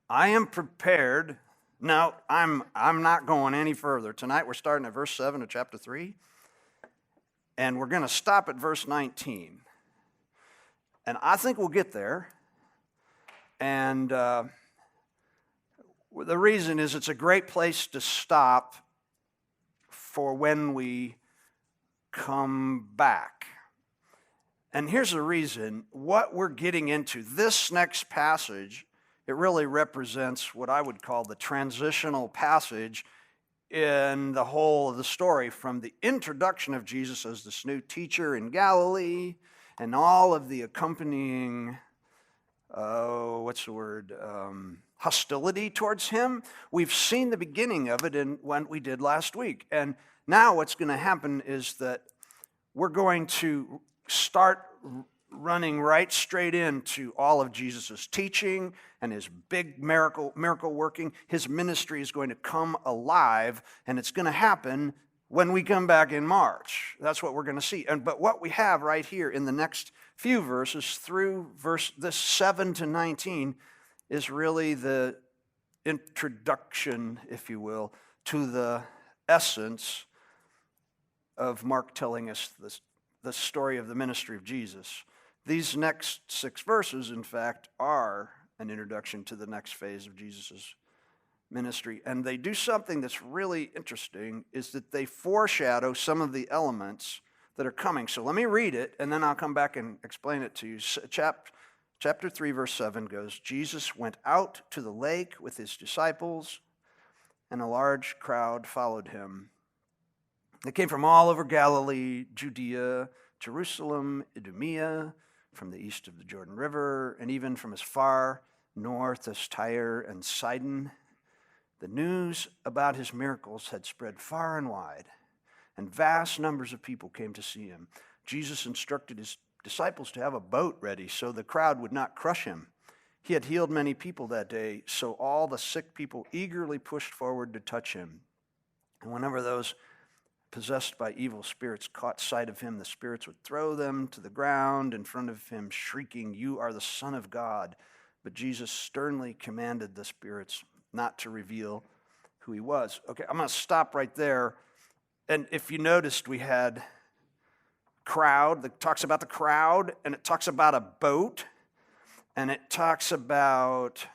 I am prepared. No, I'm not going any further. Tonight we're starting at verse 7 of chapter 3, and we're going to stop at verse 19. And I think we'll get there. And the reason is it's a great place to stop for when we come back. And here's the reason. What we're getting into, this next passage, it really represents what I would call the transitional passage in the whole of the story, from the introduction of Jesus as this new teacher in Galilee and all of the accompanying, hostility towards him. We've seen the beginning of it in what we did last week. And now what's going to happen is that we're going to start running right straight into all of Jesus' teaching and his big miracle working. His ministry is going to come alive, and it's going to happen when we come back in March. That's what we're going to see. But what we have right here in the next few verses through this 7 to 19 is really the introduction, if you will, to the essence of Mark telling us the story of the ministry of Jesus. These next 6 verses, in fact, are an introduction to the next phase of Jesus' ministry. And they do something that's really interesting, is that they foreshadow some of the elements that are coming. So let me read it, and then I'll come back and explain it to you. Chapter 3, verse 7 goes, Jesus went out to the lake with his disciples, and a large crowd followed him. They came from all over Galilee, Judea, Jerusalem, Idumea, from the east of the Jordan River, and even from as far north as Tyre and Sidon. The news about his miracles had spread far and wide, and vast numbers of people came to see him. Jesus instructed his disciples to have a boat ready so the crowd would not crush him. He had healed many people that day, so all the sick people eagerly pushed forward to touch him. And whenever those possessed by evil spirits caught sight of him, the spirits would throw them to the ground in front of him, shrieking, "You are the Son of God." But Jesus sternly commanded the spirits not to reveal who he was. Okay, I'm going to stop right there. And if you noticed, we had crowd that talks about the crowd, and it talks about a boat, and it talks about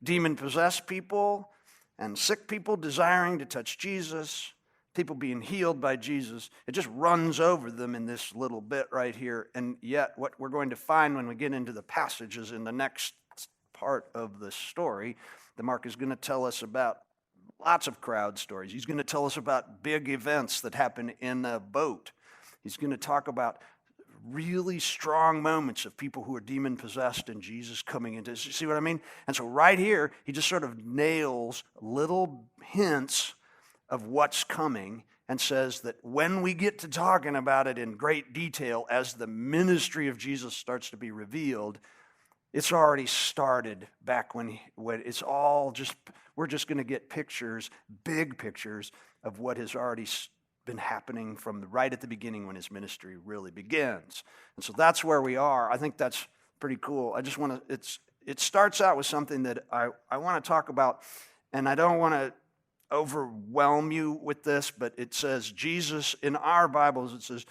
demon-possessed people and sick people desiring to touch Jesus, people being healed by Jesus. It just runs over them in this little bit right here. And yet what we're going to find when we get into the passages in the next part of the story, that Mark is going to tell us about lots of crowd stories. He's going to tell us about big events that happen in a boat. He's going to talk about really strong moments of people who are demon-possessed and Jesus coming into. See what I mean? And so right here, he just sort of nails little hints of what's coming and says that when we get to talking about it in great detail as the ministry of Jesus starts to be revealed, it's already started back when it's all just, we're just going to get pictures, big pictures of what has already been happening from right at the beginning when his ministry really begins. And so that's where we are. I think that's pretty cool. I just want to, it starts out with something that I want to talk about, and I don't want to overwhelm you with this, but it says Jesus, in our Bibles, it says,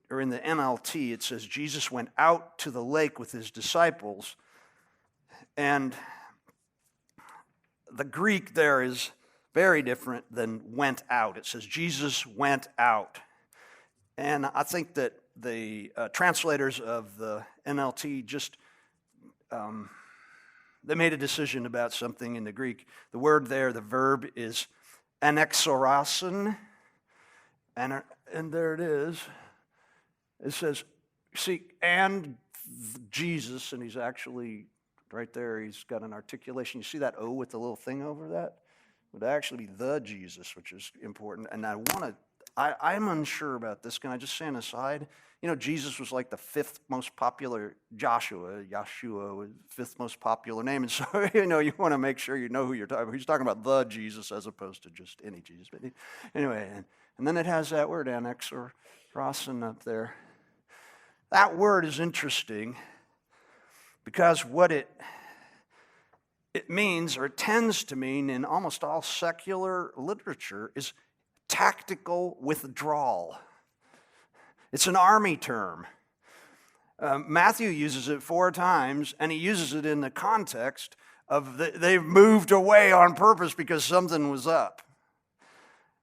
or in the NLT, it says Jesus went out to the lake with his disciples. And the Greek there is very different than went out. It says Jesus went out. And I think that the translators of the NLT just, they made a decision about something in the Greek. The word there, the verb is anexorasin, and there it is. It says, see, and Jesus, and he's actually right there, he's got an articulation. You see that O with the little thing over that? It would actually be the Jesus, which is important. And I'm unsure about this. Can I just say an aside? You know, Jesus was like the 5th most popular, Yahshua was the 5th most popular name. And so, you know, you want to make sure you know who you're talking about. He's talking about the Jesus as opposed to just any Jesus. But anyway, and then it has that word, anexorasin, up there. That word is interesting because what it it means, or it tends to mean in almost all secular literature, is tactical withdrawal. It's an army term. Matthew uses it 4 times, and he uses it in the context of they've moved away on purpose because something was up.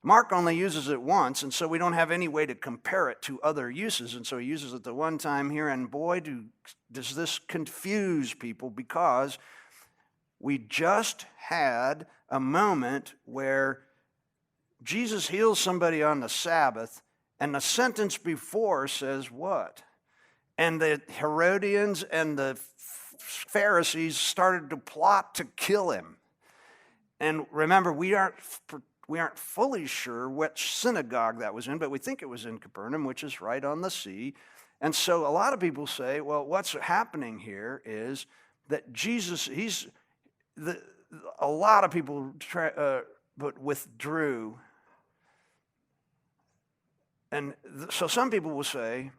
Mark only uses it once, and so we don't have any way to compare it to other uses, and so he uses it the one time here, and boy, does this confuse people, because we just had a moment where Jesus heals somebody on the Sabbath, and the sentence before says what? And the Herodians and the Pharisees started to plot to kill him. And remember, we aren't fully sure which synagogue that was in, but we think it was in Capernaum, which is right on the sea. And so a lot of people say, well, what's happening here is that Jesus, a lot of people withdrew. And so some people will say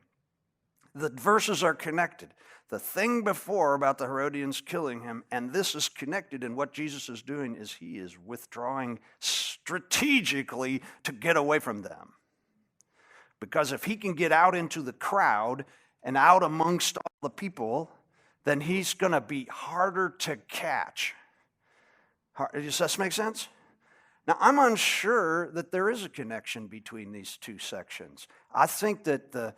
the verses are connected. The thing before about the Herodians killing him, and this is connected, and what Jesus is doing is he is withdrawing strategically to get away from them. Because if he can get out into the crowd and out amongst all the people, then he's going to be harder to catch. Does this make sense? Now, I'm unsure that there is a connection between these two sections. I think that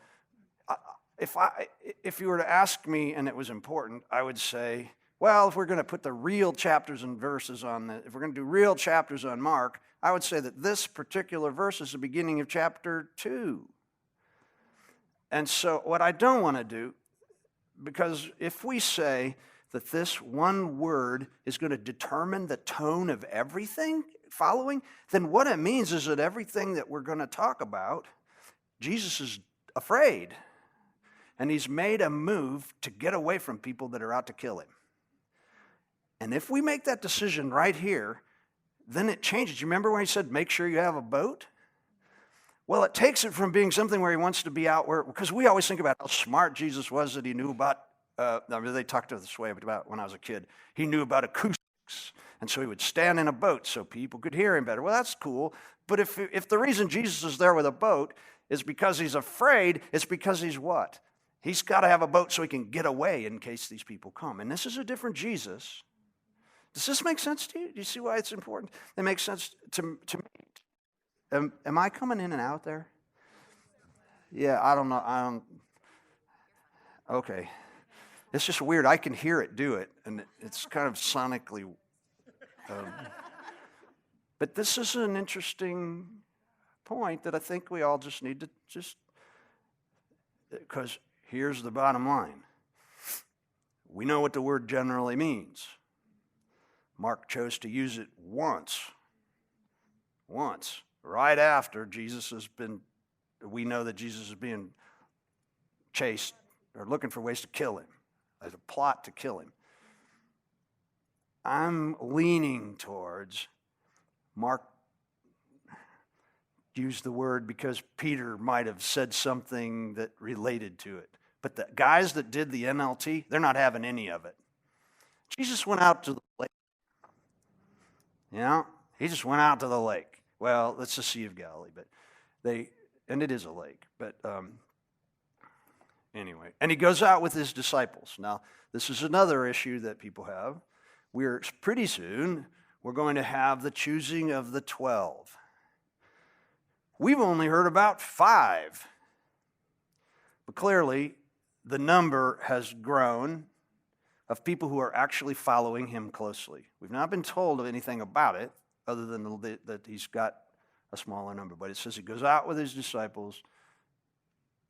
if you were to ask me and it was important, I would say, well, if we're going to put the real chapters and verses if we're going to do real chapters on Mark, I would say that this particular verse is the beginning of chapter 2. And so what I don't want to do, because if we say that this one word is going to determine the tone of everything following, then what it means is that everything that we're going to talk about, Jesus is afraid. And he's made a move to get away from people that are out to kill him. And if we make that decision right here, then it changes. You remember when he said, make sure you have a boat? Well, it takes it from being something where he wants to be out where, because we always think about how smart Jesus was, that he knew about, they talked this way about when I was a kid, he knew about acoustics. And so he would stand in a boat so people could hear him better. Well, that's cool. But if the reason Jesus is there with a boat is because he's afraid, it's because he's what? He's got to have a boat so he can get away in case these people come. And this is a different Jesus. Does this make sense to you? Do you see why it's important? It makes sense to me. Am I coming in and out there? Yeah, I don't know. Okay. It's just weird. I can hear it do it, and it's kind of sonically. But this is an interesting point that I think we all just need to because here's the bottom line. We know what the word generally means. Mark chose to use it once, right after we know that Jesus is being chased or looking for ways to kill him. There's a plot to kill him. I'm leaning towards Mark used the word because Peter might have said something that related to it. But the guys that did the NLT, they're not having any of it. Jesus went out to the lake. He just went out to the lake. Well, it's the Sea of Galilee, and it is a lake. But anyway, and he goes out with his disciples. Now, this is another issue that people have. Pretty soon, we're going to have the choosing of the 12. We've only heard about 5. But clearly, the number has grown of people who are actually following him closely. We've not been told of anything about it, other than that he's got a smaller number. But it says he goes out with his disciples,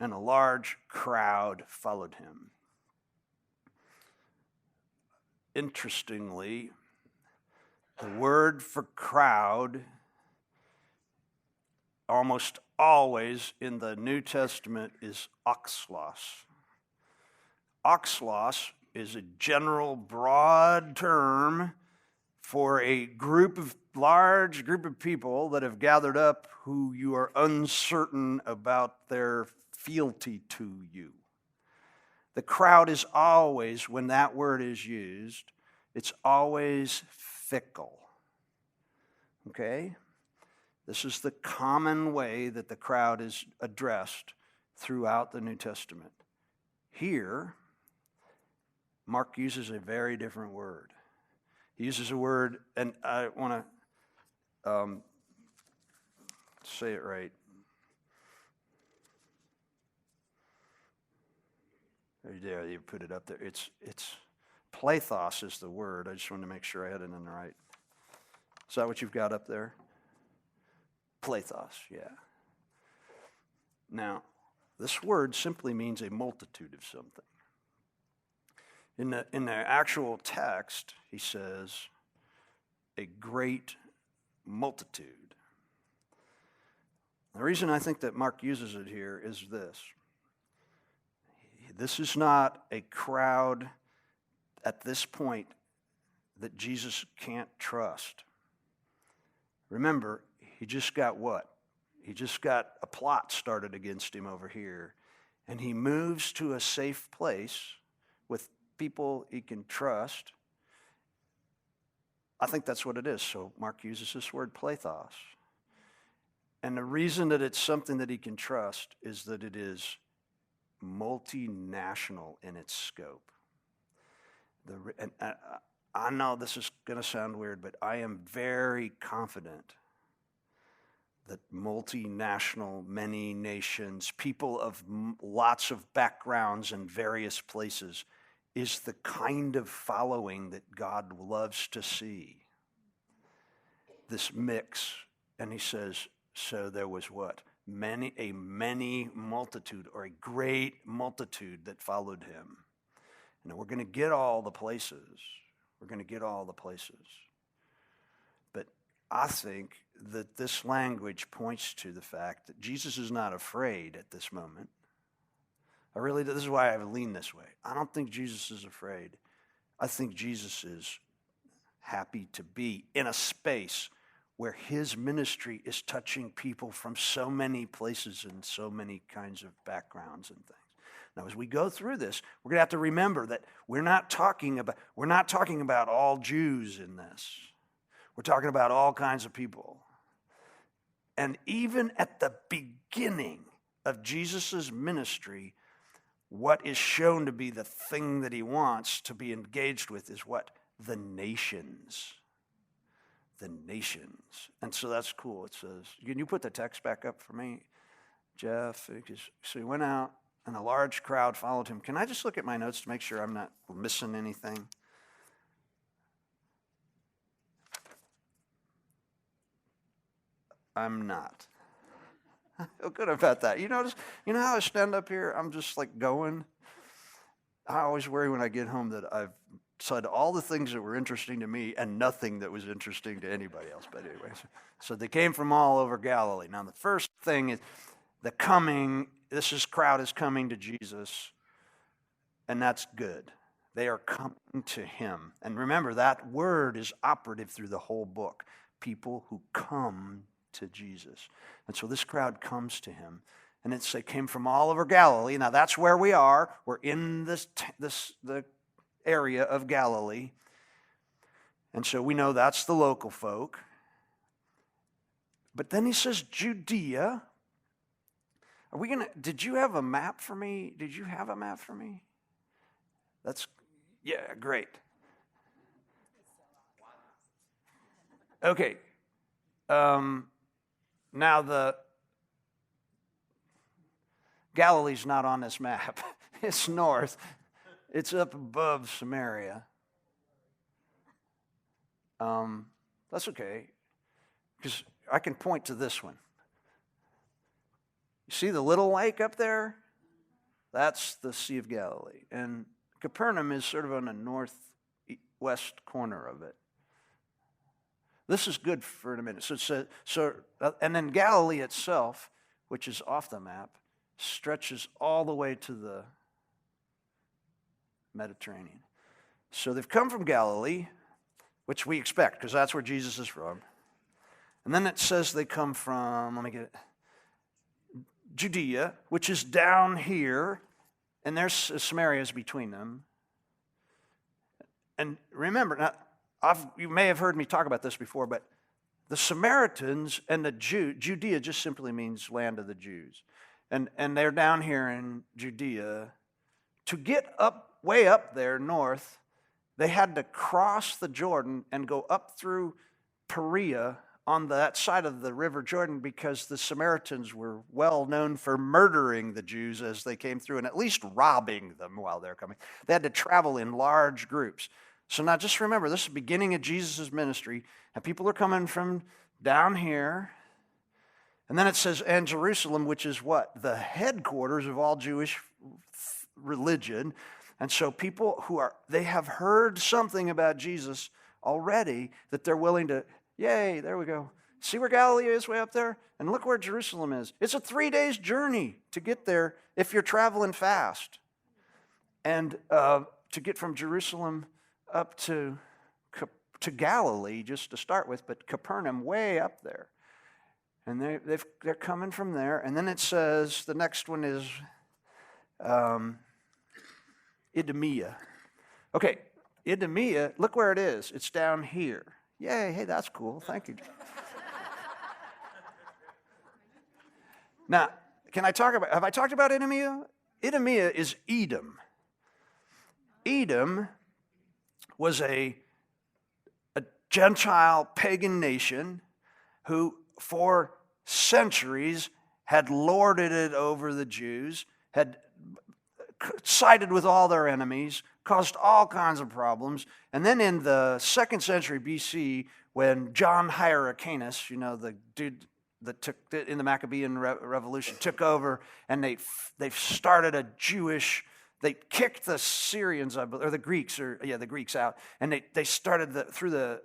and a large crowd followed him. Interestingly, the word for crowd almost always in the New Testament is oxlos. Oxlos is a general, broad term for a large group of people that have gathered up who you are uncertain about their fealty to you. The crowd is always, when that word is used, It's always fickle. Okay? This is the common way that the crowd is addressed throughout the New Testament. Here, Mark uses a very different word. He uses a word, and I want to say it right. There, you put it up there. It's plethos is the word. I just wanted to make sure I had it in the right. Is that what you've got up there? Plethos, yeah. Now, this word simply means a multitude of something. In the actual text, he says, a great multitude. The reason I think that Mark uses it here is this. This is not a crowd at this point that Jesus can't trust. Remember, he just got what? He just got a plot started against him over here. And he moves to a safe place with people he can trust. I think that's what it is. So Mark uses this word plethos. And the reason that it's something that he can trust is that it is multinational in its scope. I know this is going to sound weird, but I am very confident that multinational, many nations, people of lots of backgrounds and various places is the kind of following that God loves to see. This mix, and he says, so there was what? A many multitude, or a great multitude that followed him. And we're going to get all the places. We're going to get all the places. But I think that this language points to the fact that Jesus is not afraid at this moment. This is why I lean this way. I don't think Jesus is afraid. I think Jesus is happy to be in a space where his ministry is touching people from so many places and so many kinds of backgrounds and things. Now, as we go through this, we're going to have to remember that we're not talking about all Jews in this. We're talking about all kinds of people. And even at the beginning of Jesus' ministry, what is shown to be the thing that he wants to be engaged with is what? The nations. The nations. And so that's cool. It says, can you put the text back up for me, Jeff? So he went out, and a large crowd followed him. Can I just look at my notes to make sure I'm not missing anything? I'm not. I feel good about that. You know how I stand up here? I'm just like going. I always worry when I get home that I've said all the things that were interesting to me and nothing that was interesting to anybody else. But anyway, so they came from all over Galilee. Now the first thing is the coming. This crowd is coming to Jesus, and that's good. They are coming to him. And remember, that word is operative through the whole book. People who come to Jesus. And so this crowd comes to him. And they came from all over Galilee. Now that's where we are. We're in the area of Galilee. And so we know that's the local folk. But then he says Judea. Did you have a map for me? Did you have a map for me? Yeah, great. Okay. Now the Galilee's not on this map. It's north. It's up above Samaria. That's okay, because I can point to this one. You see the little lake up there? That's the Sea of Galilee. And Capernaum is sort of on the northwest corner of it. This is good for a minute. And then Galilee itself, which is off the map, stretches all the way to the Mediterranean. So they've come from Galilee, which we expect, because that's where Jesus is from. And then it says they come from, Judea, which is down here, and there's Samaria is between them. And remember, now, you may have heard me talk about this before, but the Samaritans and the Judea just simply means land of the Jews. And they're down here in Judea. To get way up there north, they had to cross the Jordan and go up through Perea on that side of the river Jordan, because the Samaritans were well known for murdering the Jews as they came through, and at least robbing them while they're coming. They had to travel in large groups. So now just remember, this is the beginning of Jesus' ministry, and people are coming from down here. And then it says, and Jerusalem, which is what? The headquarters of all Jewish religion. And so people they have heard something about Jesus already that they're willing to, yay, there we go. See where Galilee is way up there? And look where Jerusalem is. It's a 3 days journey to get there if you're traveling fast. And to get from Jerusalem up to Galilee, just to start with, but Capernaum way up there. And they're coming from there. And then it says, the next one is Idumea. Okay, Idumea, look where it is. It's down here. Yay, hey, that's cool. Thank you. Now, have I talked about Idumea? Idumea is Edom. Edom was a Gentile pagan nation who for centuries had lorded it over the Jews, had sided with all their enemies, caused all kinds of problems. And then in the 2nd century BC, when John Hyrcanus, the dude that took in the Maccabean Revolution, took over, and they started a Jewish. They kicked the Syrians, or the Greeks, the Greeks out, and they started through the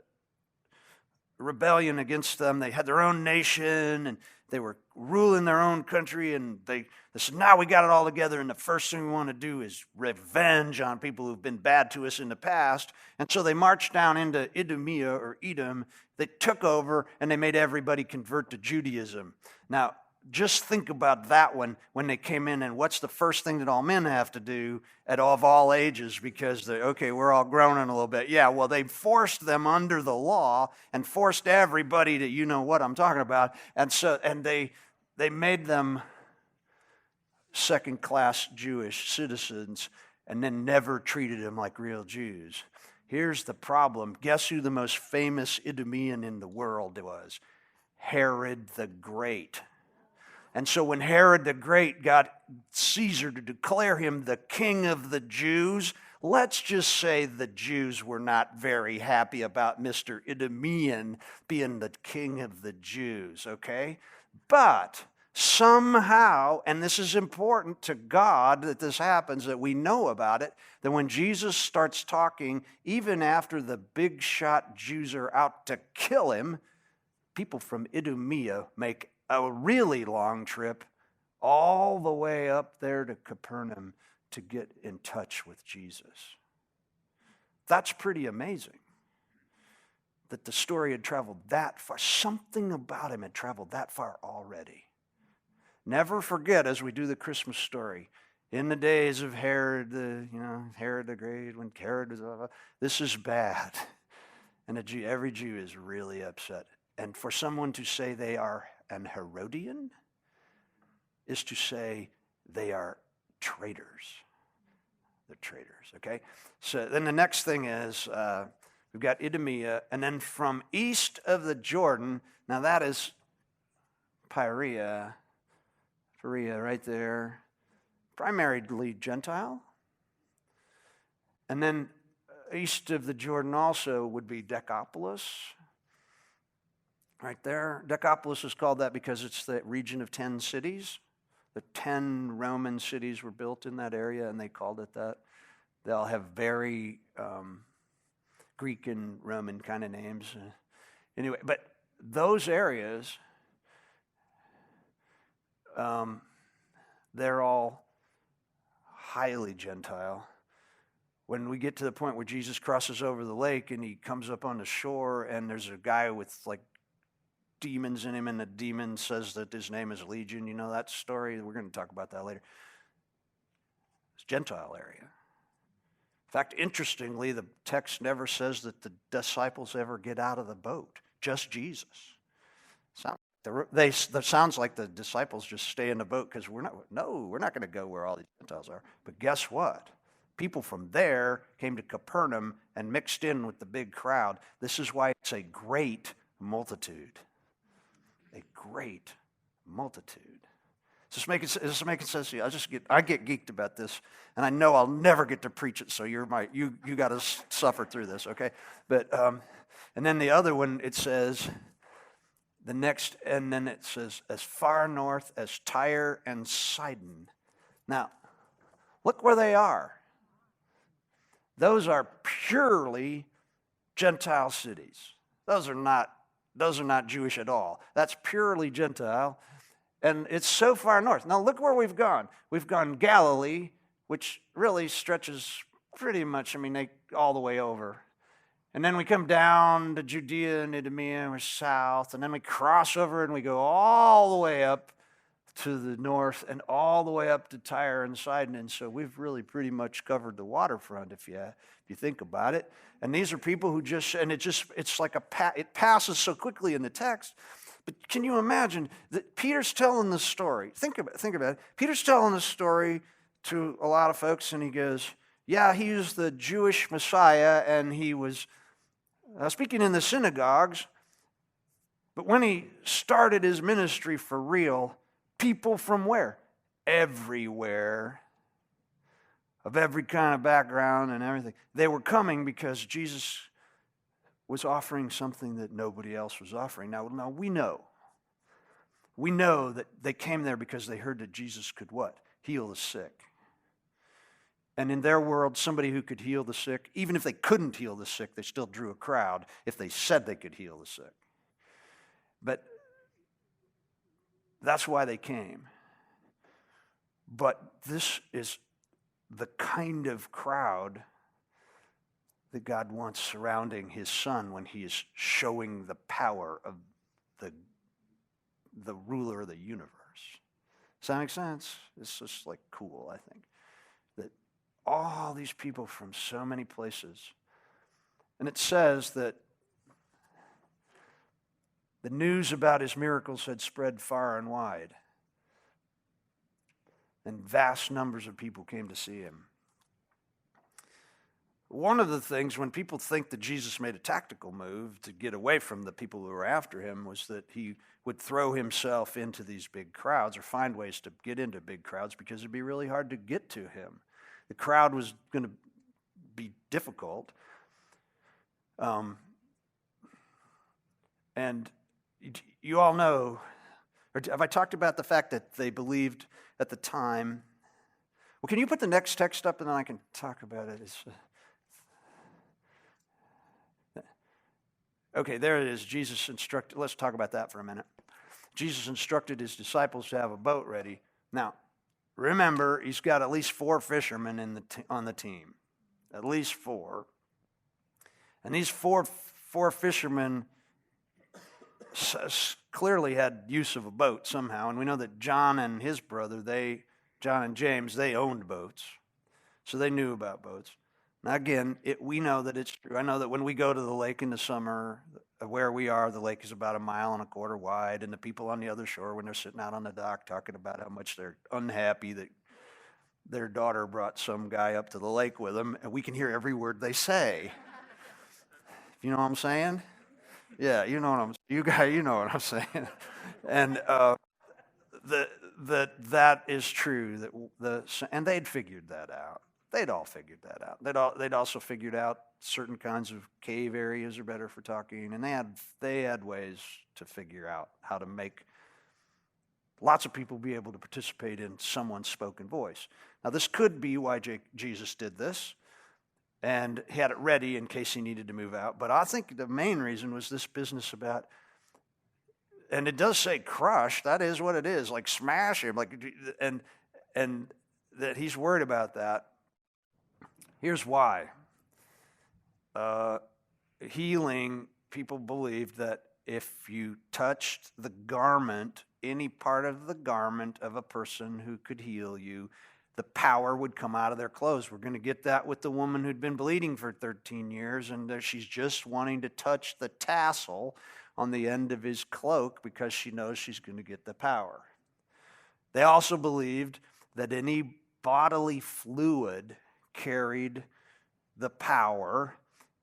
rebellion against them. They had their own nation, and they were ruling their own country, and they said, now we got it all together, and the first thing we want to do is revenge on people who've been bad to us in the past. And so they marched down into Idumea, or Edom. They took over, and they made everybody convert to Judaism. Now, just think about that one when they came in, and what's the first thing that all men have to do of all ages, because we're all groaning a little bit. Yeah, well, they forced them under the law and forced everybody to, you know what I'm talking about. And they made them second-class Jewish citizens and then never treated them like real Jews. Here's the problem. Guess who the most famous Idumean in the world was? Herod the Great. And so when Herod the Great got Caesar to declare him the king of the Jews, let's just say the Jews were not very happy about Mr. Idumean being the king of the Jews, okay? But somehow, and this is important to God that this happens, that we know about it, that when Jesus starts talking, even after the big shot Jews are out to kill him, people from Idumea make a really long trip all the way up there to Capernaum to get in touch with Jesus. That's pretty amazing that the story had traveled that far. Something about him had traveled that far already. Never forget, as we do the Christmas story, in the days of Herod the Great, when Herod was, this is bad. And every Jew is really upset. And for someone to say they are an Herodian is to say they are traitors. They're traitors, okay? So then the next thing is we've got Idumea, and then from east of the Jordan, now that is Perea right there, primarily Gentile. And then east of the Jordan also would be Decapolis. Right there. Decapolis is called that because it's the region of 10 cities. The 10 Roman cities were built in that area, and they called it that. They all have very Greek and Roman kind of names. Anyway, but those areas, they're all highly Gentile. When we get to the point where Jesus crosses over the lake and he comes up on the shore, and there's a guy with like demons in him, and the demon says that his name is Legion. You know that story? We're going to talk about that later. It's Gentile area. In fact, interestingly, the text never says that the disciples ever get out of the boat, just Jesus. That sounds like the disciples just stay in the boat because we're not going to go where all these Gentiles are. But guess what? People from there came to Capernaum and mixed in with the big crowd. This is why it's a great multitude. A great multitude. Is this making sense to you? I get geeked about this, and I know I'll never get to preach it, so you got to suffer through this, okay? But and then the other one, it says and then it says as far north as Tyre and Sidon. Now, look where they are. Those are purely Gentile cities. Those are not Jewish at all. That's purely Gentile. And it's so far north. Now look where we've gone. We've gone Galilee, which really stretches pretty much, all the way over. And then we come down to Judea and Idumea, we're south. And then we cross over and we go all the way up to the north and all the way up to Tyre and Sidon. And so we've really pretty much covered the waterfront if you think about it. And these are people who it's like it passes so quickly in the text. But can you imagine that Peter's telling this story? Think about it. Peter's telling this story to a lot of folks, and he goes, yeah, he was the Jewish Messiah, and he was speaking in the synagogues. But when he started his ministry for real, people from where? Everywhere, of every kind of background and everything. They were coming because Jesus was offering something that nobody else was offering. Now we know. We know that they came there because they heard that Jesus could what? Heal the sick. And in their world, somebody who could heal the sick, even if they couldn't heal the sick, they still drew a crowd if they said they could heal the sick. But that's why they came. But this is the kind of crowd that God wants surrounding his son when he is showing the power of the ruler of the universe. Does that make sense? It's just like cool, I think. That all these people from so many places. And it says that the news about his miracles had spread far and wide. And vast numbers of people came to see him. One of the things, when people think that Jesus made a tactical move to get away from the people who were after him, was that he would throw himself into these big crowds or find ways to get into big crowds because it'd be really hard to get to him. The crowd was going to be difficult. And you all know, or have I talked about the fact that they believed at the time? Well, can you put the next text up and then I can talk about it? Okay, there it is. Jesus instructed, let's talk about that for a minute. Jesus instructed his disciples to have a boat ready. Now, remember, he's got at least 4 fishermen on the team. At least 4. And these four fishermen clearly had use of a boat somehow. And we know that John and his brother, John and James, they owned boats. So they knew about boats. Now again, we know that it's true. I know that when we go to the lake in the summer, where we are, the lake is about 1.25 miles wide, and the people on the other shore, when they're sitting out on the dock talking about how much they're unhappy that their daughter brought some guy up to the lake with them, and we can hear every word they say. You know what I'm saying? Yeah, you know what I'm saying. And that is true. And they'd figured that out. They'd all figured that out. They'd also figured out certain kinds of cave areas are better for talking, and they had ways to figure out how to make lots of people be able to participate in someone's spoken voice. Now, this could be why Jesus did this, and he had it ready in case he needed to move out. But I think the main reason was this business about, and it does say crush. That is what it is, like smash him, and that he's worried about that. Here's why. Healing, people believed that if you touched the garment, any part of the garment of a person who could heal you, the power would come out of their clothes. We're going to get that with the woman who'd been bleeding for 13 years, and she's just wanting to touch the tassel on the end of his cloak because she knows she's going to get the power. They also believed that any bodily fluid carried the power.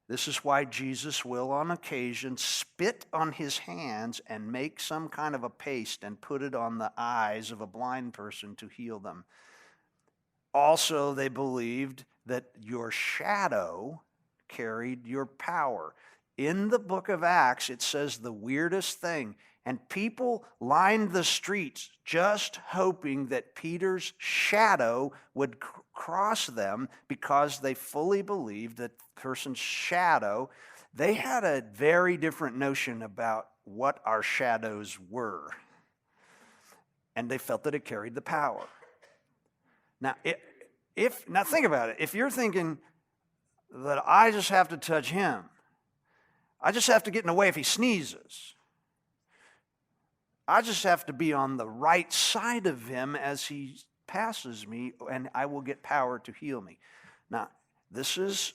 This is why Jesus will, on occasion, spit on his hands and make some kind of a paste and put it on the eyes of a blind person to heal them. Also, they believed that your shadow carried your power. In the book of Acts, it says the weirdest thing. And people lined the streets just hoping that Peter's shadow would cross them because they fully believed that the person's shadow, they had a very different notion about what our shadows were. And they felt that it carried the power. Now, now think about it. If you're thinking that I just have to touch him, I just have to get in the way if he sneezes, I just have to be on the right side of him as he passes me, and I will get power to heal me. Now, this is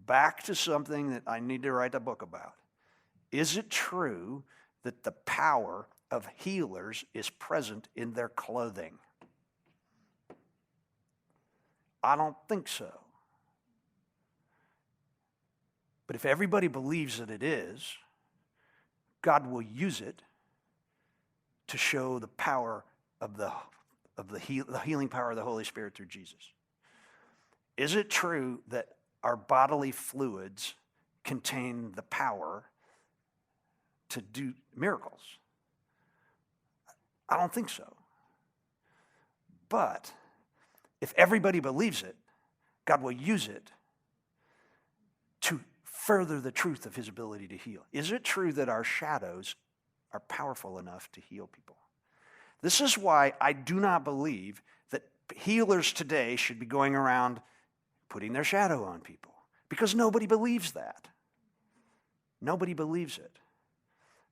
back to something that I need to write a book about. Is it true that the power of healers is present in their clothing? I don't think so. But if everybody believes that it is, God will use it to show the power of the healing power of the Holy Spirit through Jesus. Is it true that our bodily fluids contain the power to do miracles? I don't think so. But if everybody believes it, God will use it to further the truth of his ability to heal. Is it true that our shadows are powerful enough to heal people? This is why I do not believe that healers today should be going around putting their shadow on people, because nobody believes that. Nobody believes it.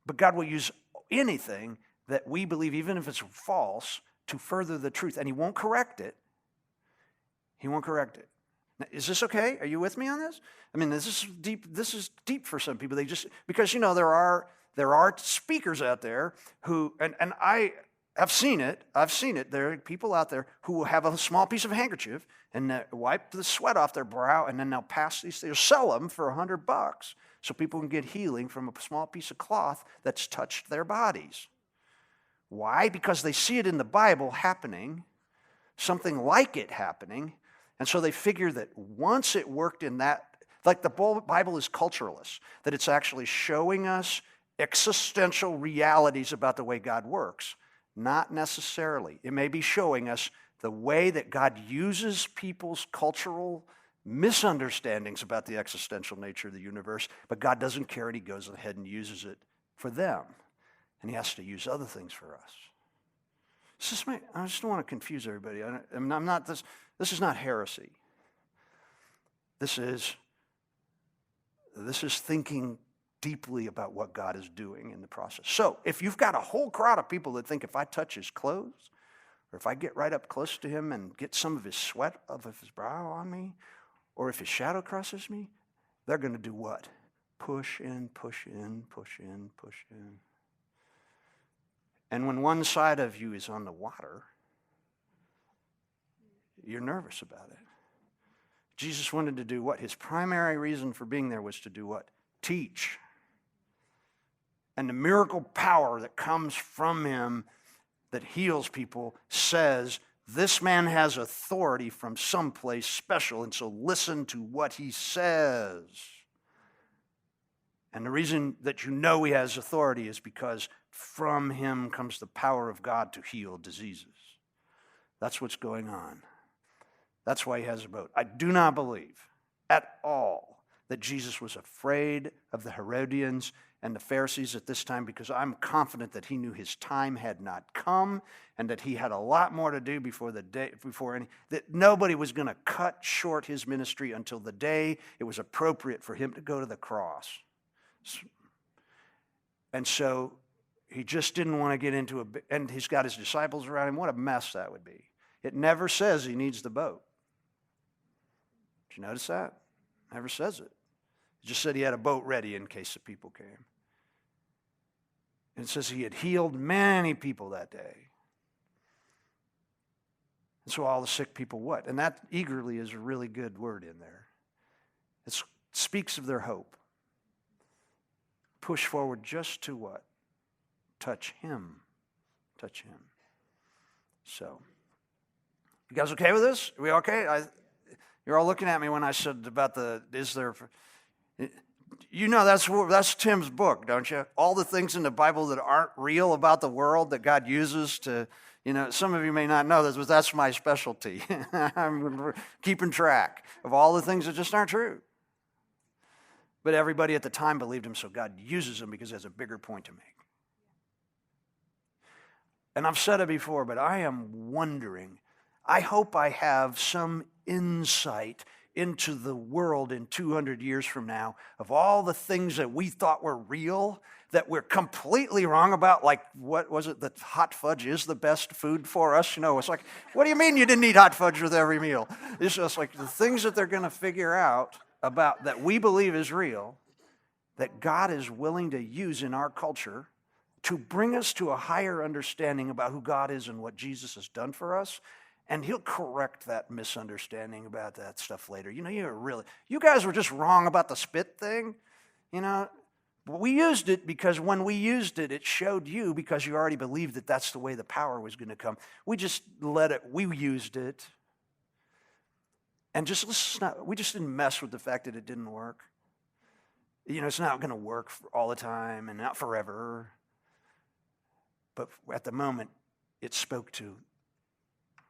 But God will use anything that we believe, even if it's false, to further the truth, and he won't correct it. He won't correct it. Now, is this okay? Are you with me on this? I mean, this is deep. This is deep for some people. They just, because there are speakers out there who, and I have seen it. I've seen it. There are people out there who will have a small piece of handkerchief and wipe the sweat off their brow, and then they'll pass these things, sell them for $100 so people can get healing from a small piece of cloth that's touched their bodies. Why? Because they see it in the Bible happening, something like it happening, and so they figure that once it worked in that, like the Bible is culturalist, that it's actually showing us existential realities about the way God works. Not necessarily. It may be showing us the way that God uses people's cultural misunderstandings about the existential nature of the universe, but God doesn't care, and he goes ahead and uses it for them. And he has to use other things for us. I just don't want to confuse everybody. This is not heresy. This is thinking deeply about what God is doing in the process. So if you've got a whole crowd of people that think if I touch his clothes, or if I get right up close to him and get some of his sweat off of his brow on me, or if his shadow crosses me, they're going to do what? Push in, push in, push in, push in. And when one side of you is on the water, you're nervous about it. Jesus wanted to do what? His primary reason for being there was to do what? Teach. And the miracle power that comes from him that heals people says, this man has authority from someplace special, and so listen to what he says. And the reason that you know he has authority is because from him comes the power of God to heal diseases. That's what's going on. That's why he has a boat. I do not believe at all that Jesus was afraid of the Herodians and the Pharisees at this time, because I'm confident that he knew his time had not come and that he had a lot more to do that nobody was going to cut short his ministry until the day it was appropriate for him to go to the cross. And so he just didn't want to get into and he's got his disciples around him. What a mess that would be. It never says he needs the boat. Did you notice that? Never says it. It just said he had a boat ready in case the people came. And it says he had healed many people that day. And so all the sick people what? And that eagerly is a really good word in there. It speaks of their hope. Push forward just to what? Touch him. Touch him. So, you guys okay with this? Are we okay? You're all looking at me when I said about you know that's Tim's book, don't you? All the things in the Bible that aren't real about the world that God uses to, some of you may not know this, but that's my specialty. I'm keeping track of all the things that just aren't true. But everybody at the time believed him, so God uses him because he has a bigger point to make. And I've said it before, but I am wondering, I hope I have some insight into the world in 200 years from now of all the things that we thought were real that we're completely wrong about, like, what was it, that hot fudge is the best food for us? It's like, what do you mean you didn't eat hot fudge with every meal? It's just like the things that they're going to figure out about that we believe is real, that God is willing to use in our culture to bring us to a higher understanding about who God is and what Jesus has done for us. And he'll correct that misunderstanding about that stuff later. You guys were just wrong about the spit thing. We used it because when we used it, it showed you because you already believed that that's the way the power was going to come. We just we used it. And we just didn't mess with the fact that it didn't work. It's not going to work all the time and not forever. But at the moment, it spoke to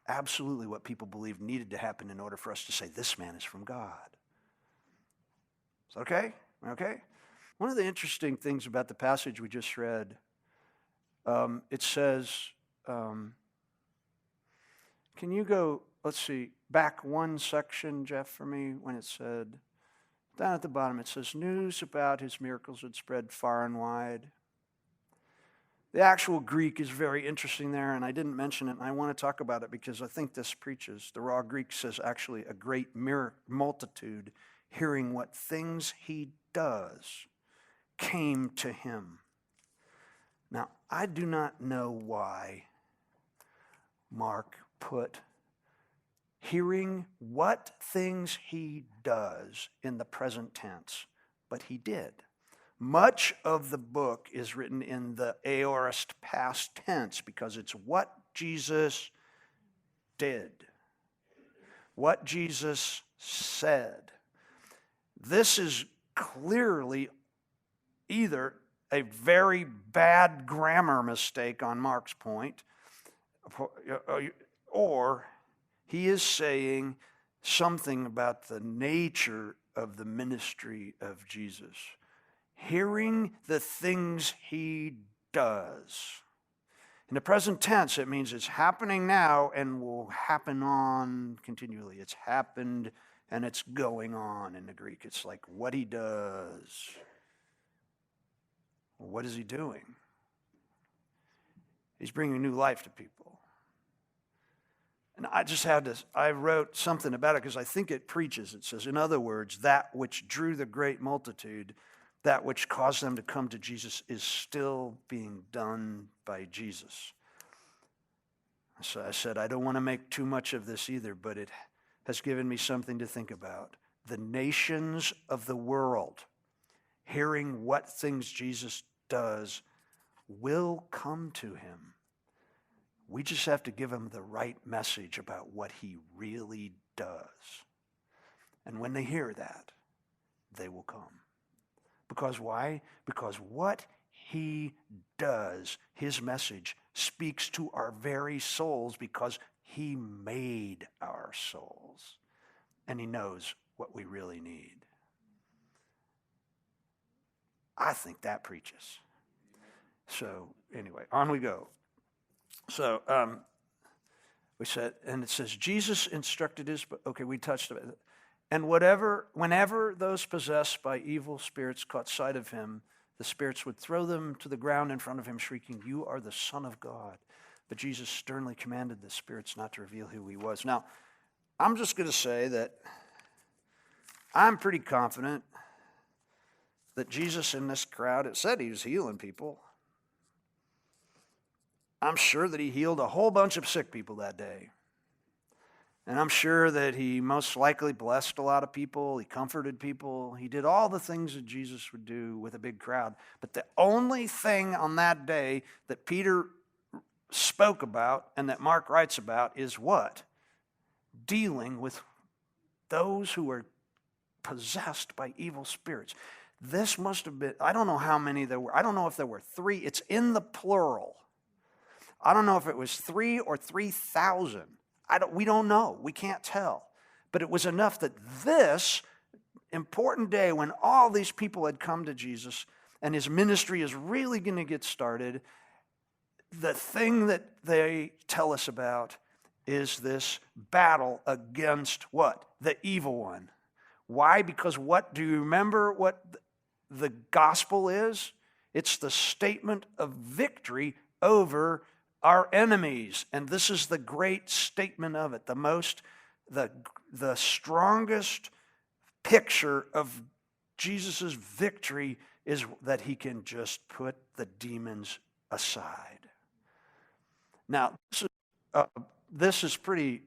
absolutely what people believed needed to happen in order for us to say, this man is from God. Is that okay? Okay? One of the interesting things about the passage we just read, it says, can you go, let's see, back one section, Jeff, for me, when it said, down at the bottom, it says, news about his miracles had spread far and wide. The actual Greek is very interesting there, and I didn't mention it, and I want to talk about it because I think this preaches. The raw Greek says actually a great multitude hearing what things he does came to him. Now, I do not know why Mark put hearing what things he does in the present tense, but he did. Much of the book is written in the aorist past tense because it's what Jesus did, what Jesus said. This is clearly either a very bad grammar mistake on Mark's point, or he is saying something about the nature of the ministry of Jesus. Hearing the things he does. In the present tense, it means it's happening now and will happen on continually. It's happened and it's going on in the Greek. It's like what he does. Well, what is he doing? He's bringing new life to people. And I wrote something about it because I think it preaches. It says, in other words, that which drew the great multitude, that which caused them to come to Jesus is still being done by Jesus. So I said, I don't want to make too much of this either, but it has given me something to think about. The nations of the world, hearing what things Jesus does, will come to him. We just have to give them the right message about what he really does. And when they hear that, they will come. Because why? Because what he does, his message, speaks to our very souls because he made our souls. And he knows what we really need. I think that preaches. So anyway, on we go. So we said, and it says, Jesus instructed his, okay, we touched on it. And whenever those possessed by evil spirits caught sight of him, the spirits would throw them to the ground in front of him, shrieking, "You are the Son of God." But Jesus sternly commanded the spirits not to reveal who he was. Now, I'm just going to say that I'm pretty confident that Jesus in this crowd, it said he was healing people. I'm sure that he healed a whole bunch of sick people that day. And I'm sure that he most likely blessed a lot of people. He comforted people. He did all the things that Jesus would do with a big crowd. But the only thing on that day that Peter spoke about and that Mark writes about is what? Dealing with those who are possessed by evil spirits. This must have been, I don't know how many there were. I don't know if there were 3. It's in the plural. I don't know if it was 3 or 3,000. We don't know. We can't tell. But it was enough that this important day when all these people had come to Jesus and his ministry is really going to get started, the thing that they tell us about is this battle against what? The evil one. Why? Because what? Do you remember what the gospel is? It's the statement of victory over our enemies. And this is the great statement of it. The strongest picture of Jesus' victory is that he can just put the demons aside. Now, this is pretty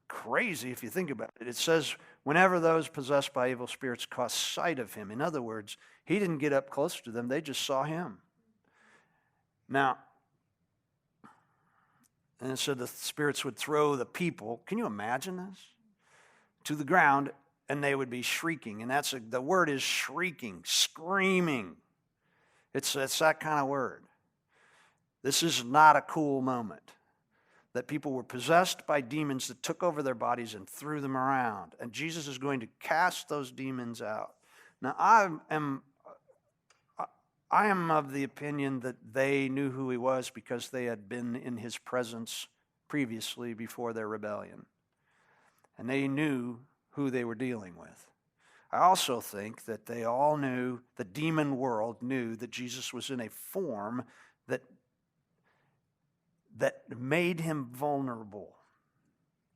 crazy if you think about it. It says, whenever those possessed by evil spirits caught sight of him. In other words, he didn't get up close to them. They just saw him. Now, and so the spirits would throw the people, can you imagine this? To the ground, and they would be shrieking. And the word is shrieking, screaming. It's that kind of word. This is not a cool moment. That people were possessed by demons that took over their bodies and threw them around. And Jesus is going to cast those demons out. Now, I am of the opinion that they knew who he was because they had been in his presence previously before their rebellion. And they knew who they were dealing with. I also think that they all knew, the demon world knew that Jesus was in a form that made him vulnerable.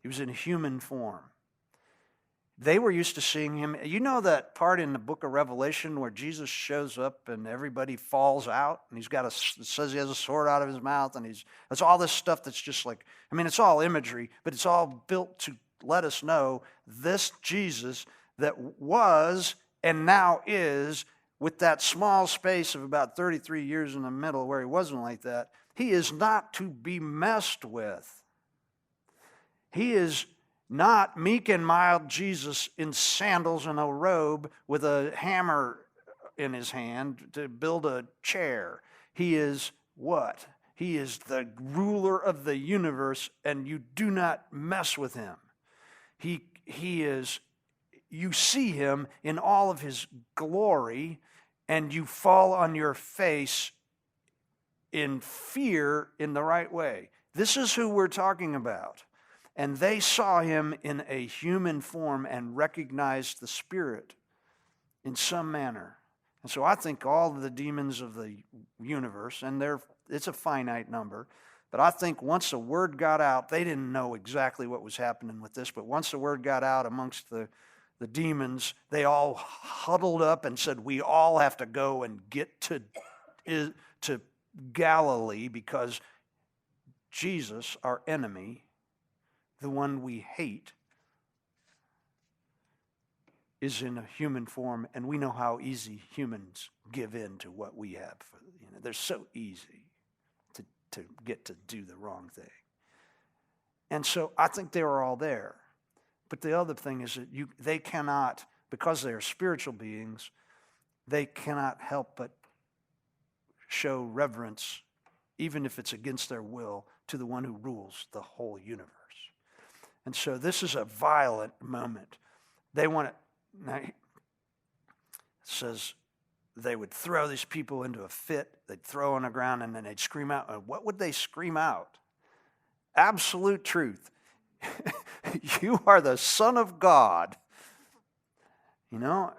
He was in human form. They were used to seeing him. You know that part in the book of Revelation where Jesus shows up and everybody falls out, and it says he has a sword out of his mouth, and it's all this stuff that's just like, it's all imagery, but it's all built to let us know this Jesus that was and now is, with that small space of about 33 years in the middle where he wasn't like that, he is not to be messed with. He is not meek and mild Jesus in sandals and a robe with a hammer in his hand to build a chair. He is what? He is the ruler of the universe, and you do not mess with him. He is, you see him in all of his glory, and you fall on your face in fear in the right way. This is who we're talking about. And they saw him in a human form and recognized the Spirit in some manner. And so I think all of the demons of the universe, and it's a finite number, but I think once the word got out, they didn't know exactly what was happening with this, but once the word got out amongst the demons, they all huddled up and said, we all have to go and get to Galilee, because Jesus, our enemy, the one we hate, is in a human form, and we know how easy humans give in to what we have. They're so easy to get to do the wrong thing. And so I think they were all there. But the other thing is that they cannot, because they are spiritual beings, they cannot help but show reverence, even if it's against their will, to the one who rules the whole universe. And so this is a violent moment. They want to, now, it says they would throw these people into a fit, they'd throw on the ground, and then they'd scream out. What would they scream out? Absolute truth. You are the Son of God. Now,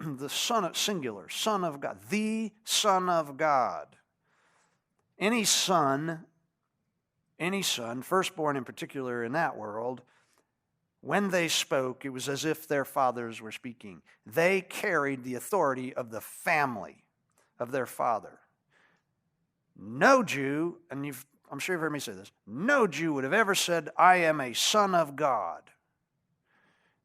the Son of, singular, Son of God, the Son of God. Any son, firstborn in particular in that world, when they spoke, it was as if their fathers were speaking. They carried the authority of the family of their father. No Jew, and I'm sure you've heard me say this, no Jew would have ever said, I am a son of God.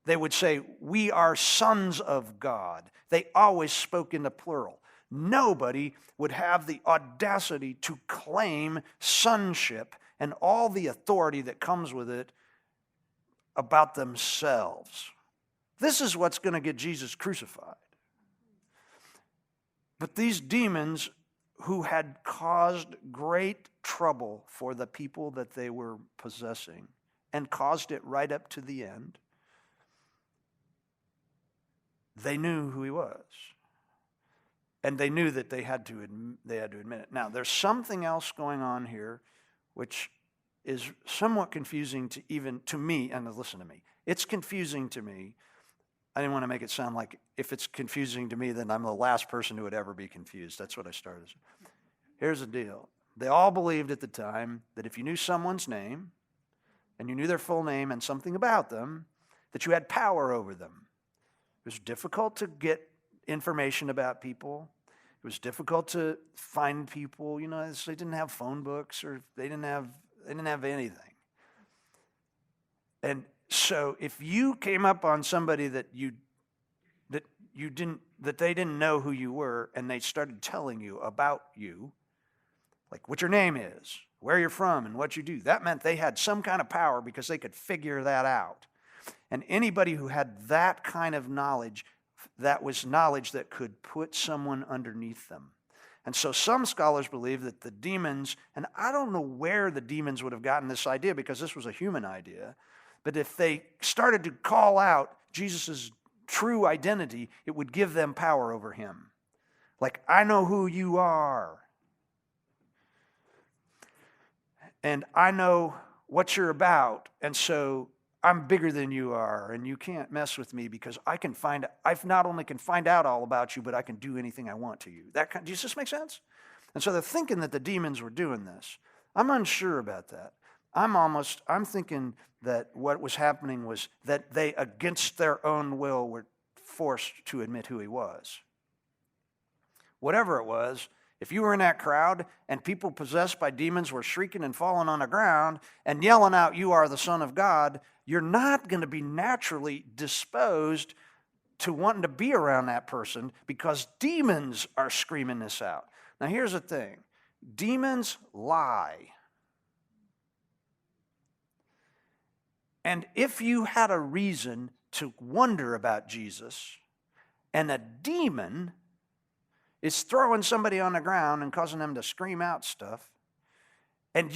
They would say, we are sons of God. They always spoke in the plural. Nobody would have the audacity to claim sonship and all the authority that comes with it about themselves. This is what's going to get Jesus crucified. But these demons who had caused great trouble for the people that they were possessing and caused it right up to the end, they knew who he was. And they knew that they had to admit it. Now, there's something else going on here which is somewhat confusing to me, and listen to me. It's confusing to me. I didn't want to make it sound like if it's confusing to me, then I'm the last person who would ever be confused. That's what I started. Here's the deal. They all believed at the time that if you knew someone's name, and you knew their full name and something about them, that you had power over them. It was difficult to get information about people. It was difficult to find people. You know, they didn't have phone books, or they didn't have anything. And so if you came up on somebody that they didn't know who you were, and they started telling you about you, like what your name is, where you're from, and what you do, that meant they had some kind of power because they could figure that out. And anybody who had that kind of knowledge, that was knowledge that could put someone underneath them. And so some scholars believe that the demons, and I don't know where the demons would have gotten this idea because this was a human idea, but if they started to call out Jesus' true identity, it would give them power over him. Like, I know who you are. And I know what you're about, and so I'm bigger than you are, and you can't mess with me because I not only can find out all about you, but I can do anything I want to you. Does this make sense? And so they're thinking that the demons were doing this. I'm unsure about that. I'm thinking that what was happening was that they, against their own will, were forced to admit who he was. Whatever it was, if you were in that crowd and people possessed by demons were shrieking and falling on the ground and yelling out, you are the Son of God, you're not going to be naturally disposed to wanting to be around that person because demons are screaming this out. Now here's the thing. Demons lie. And if you had a reason to wonder about Jesus, and a demon is throwing somebody on the ground and causing them to scream out stuff, and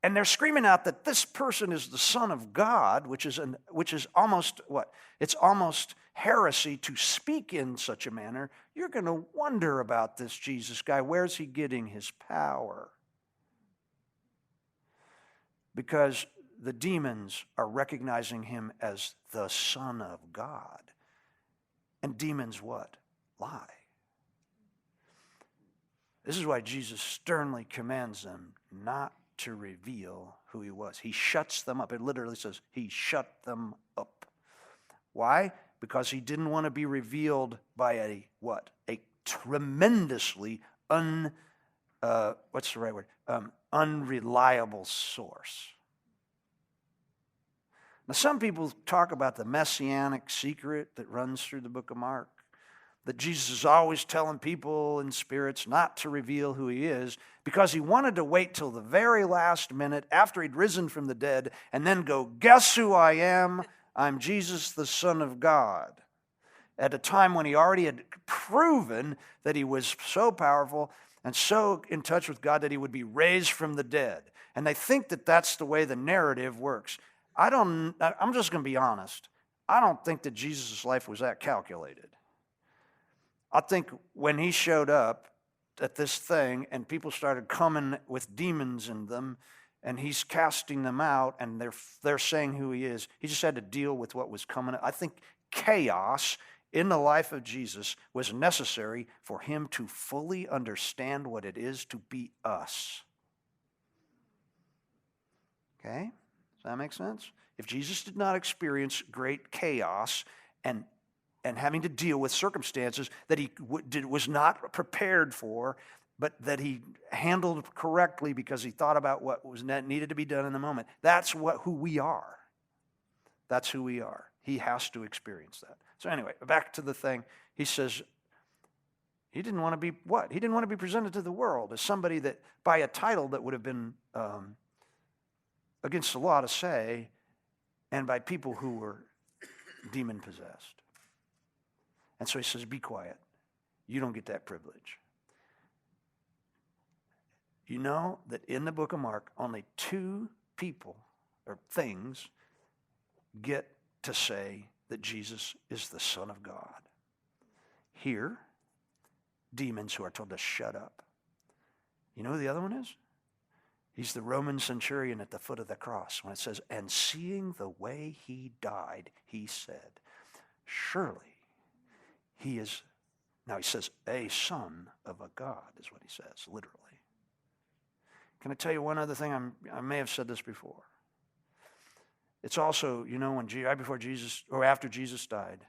they're screaming out that this person is the Son of God, which is almost what? It's almost heresy to speak in such a manner. You're going to wonder about this Jesus guy. Where's he getting his power? Because the demons are recognizing him as the Son of God. And demons what? Lie. This is why Jesus sternly commands them not to reveal who he was. He shuts them up. It literally says he shut them up. Why? Because he didn't want to be revealed by a what? A tremendously unreliable source. Now, some people talk about the messianic secret that runs through the book of Mark, that Jesus is always telling people in spirits not to reveal who he is because he wanted to wait till the very last minute after he'd risen from the dead and then go, guess who I am? I'm Jesus, the Son of God. At a time when he already had proven that he was so powerful and so in touch with God that he would be raised from the dead. And they think that that's the way the narrative works. I'm just going to be honest. I don't think that Jesus' life was that calculated. I think when he showed up at this thing and people started coming with demons in them and he's casting them out and they're saying who he is, he just had to deal with what was coming. I think chaos in the life of Jesus was necessary for him to fully understand what it is to be us. Okay? Does that make sense? If Jesus did not experience great chaos and having to deal with circumstances that he was not prepared for, but that he handled correctly because he thought about what was needed to be done in the moment, that's who we are. That's who we are. He has to experience that. So anyway, back to the thing. He says he didn't want to be what? He didn't want to be presented to the world as somebody that, by a title that would have been against the law to say, and by people who were demon-possessed. And so he says, be quiet. You don't get that privilege. You know that in the book of Mark, only 2 people or things get to say that Jesus is the Son of God. Here, demons who are told to shut up. You know who the other one is? He's the Roman centurion at the foot of the cross. When it says, and seeing the way he died, he said, surely he is, now he says, a son of a God, is what he says, literally. Can I tell you one other thing? I may have said this before. It's also, you know, when right before Jesus, or after Jesus died,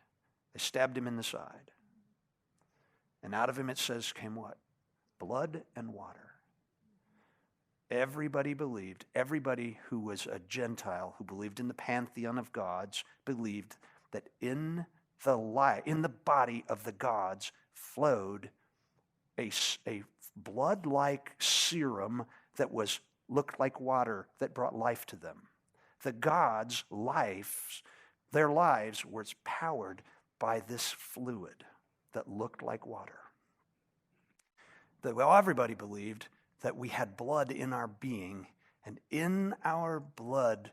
they stabbed him in the side. And out of him, it says, came what? Blood and water. Everybody believed, everybody who was a Gentile, who believed in the pantheon of gods, believed that in the body of the gods flowed a blood-like serum that looked like water that brought life to them. The gods' lives, their lives were powered by this fluid that looked like water. Everybody believed that we had blood in our being, and in our blood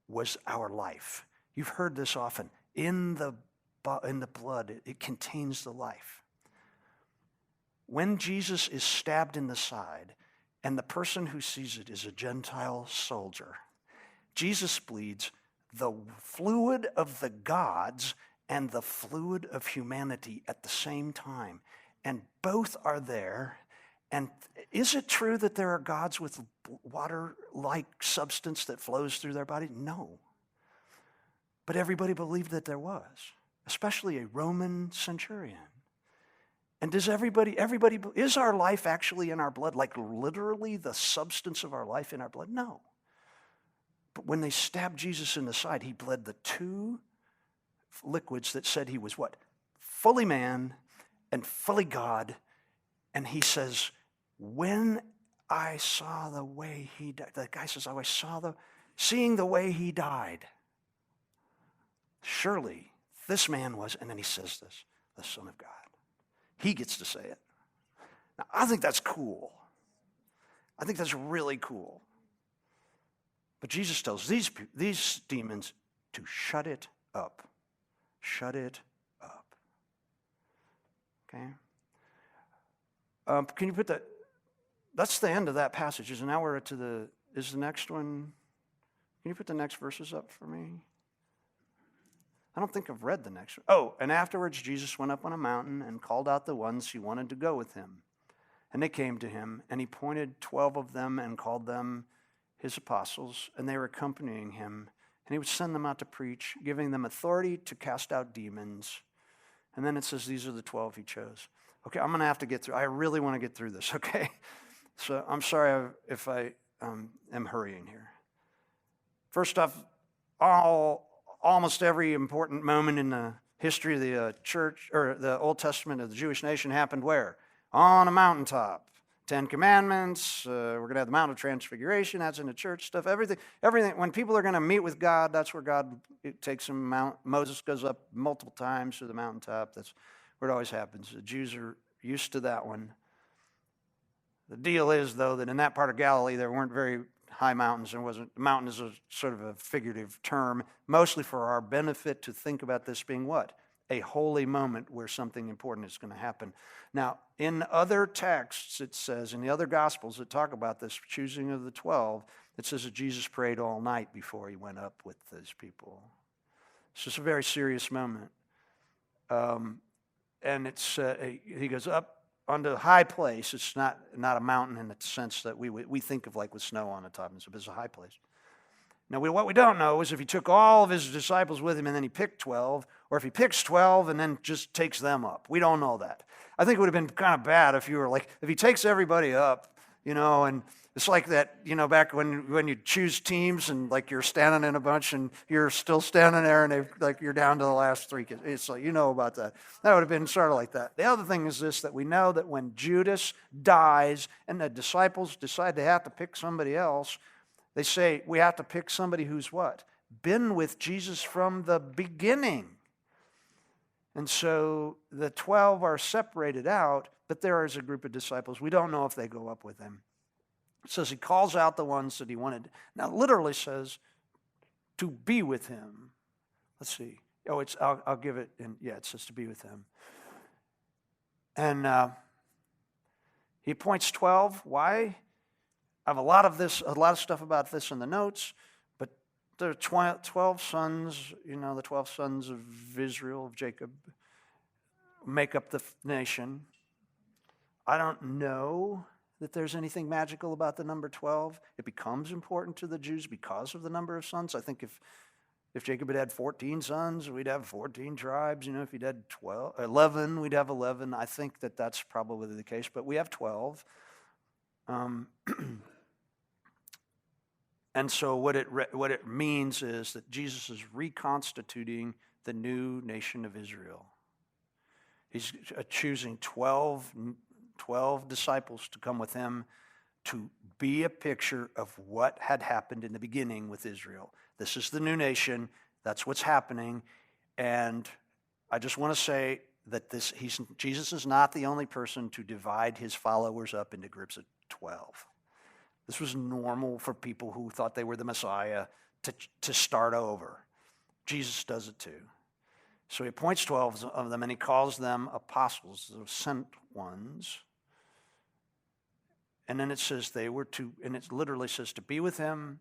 was our life. You've heard this often. In the blood, it contains the life. When Jesus is stabbed in the side, and the person who sees it is a Gentile soldier, Jesus bleeds the fluid of the gods and the fluid of humanity at the same time. And both are there. And is it true that there are gods with water-like substance that flows through their body? No. But everybody believed that there was, especially a Roman centurion. And does everybody, is our life actually in our blood? Like literally the substance of our life in our blood? No. But when they stabbed Jesus in the side, he bled the 2 liquids that said he was what? Fully man and fully God. And he says, when I saw the way he died, the guy says, seeing the way he died, surely this man was, and then he says this, the Son of God. He gets to say it. Now, I think that's cool. I think that's really cool. But Jesus tells these demons to shut it up. Shut it up. Okay? Can you put that? That's the end of that passage. So now we're is the next one, can you put the next verses up for me? I don't think I've read the next one. Oh, and afterwards Jesus went up on a mountain and called out the ones who wanted to go with him. And they came to him, and he appointed 12 of them and called them his apostles, and they were accompanying him. And he would send them out to preach, giving them authority to cast out demons. And then it says these are the 12 he chose. Okay, I'm going to have to get through. I really want to get through this, okay? So I'm sorry if I am hurrying here. First off, almost every important moment in the history of the church, or the Old Testament of the Jewish nation happened where? On a mountaintop. 10 Commandments, we're going to have the Mount of Transfiguration, that's in the church stuff, everything. When people are going to meet with God, that's where it takes them. Moses goes up multiple times to the mountaintop. That's where it always happens. The Jews are used to that one. The deal is, though, that in that part of Galilee, there weren't very high mountains. Mountain is a sort of a figurative term, mostly for our benefit to think about this being what? A holy moment where something important is going to happen. Now, in other texts, it says, in the other Gospels that talk about this choosing of the 12, it says that Jesus prayed all night before he went up with those people. It's just a very serious moment. And it's he goes up on the high place. It's not a mountain in the sense that we think of like with snow on the top. It's a high place. Now, what we don't know is if he took all of his disciples with him and then he picked 12, or if he picks 12 and then just takes them up. We don't know that. I think it would have been kind of bad if he takes everybody up, and it's like that, back when you choose teams and like you're standing in a bunch and you're still standing there and you're down to the last three kids. It's like, about that. That would have been sort of like that. The other thing is this, that we know that when Judas dies and the disciples decide they have to pick somebody else, they say we have to pick somebody who's what? Been with Jesus from the beginning. And so the 12 are separated out, but there is a group of disciples. We don't know if they go up with him. It says he calls out the ones that he wanted. Now, it literally says to be with him. Let's see. I'll give it. It says to be with him. And he appoints 12. Why? I have a lot of stuff about this in the notes, but there are 12 sons, the 12 sons of Israel, of Jacob, make up the nation. I don't know that there's anything magical about the number 12. It becomes important to the Jews because of the number of sons. I think if Jacob had 14 sons, we'd have 14 tribes. If he'd had 11, we'd have 11. I think that that's probably the case, but we have 12. And so what it means is that Jesus is reconstituting the new nation of Israel. He's choosing 12 disciples to come with him to be a picture of what had happened in the beginning with Israel. This is the new nation. That's what's happening. And I just want to say that Jesus is not the only person to divide his followers up into groups of 12. This was normal for people who thought they were the Messiah to start over. Jesus does it too. So he appoints 12 of them and he calls them apostles, the sent ones. And then it says and it literally says to be with him.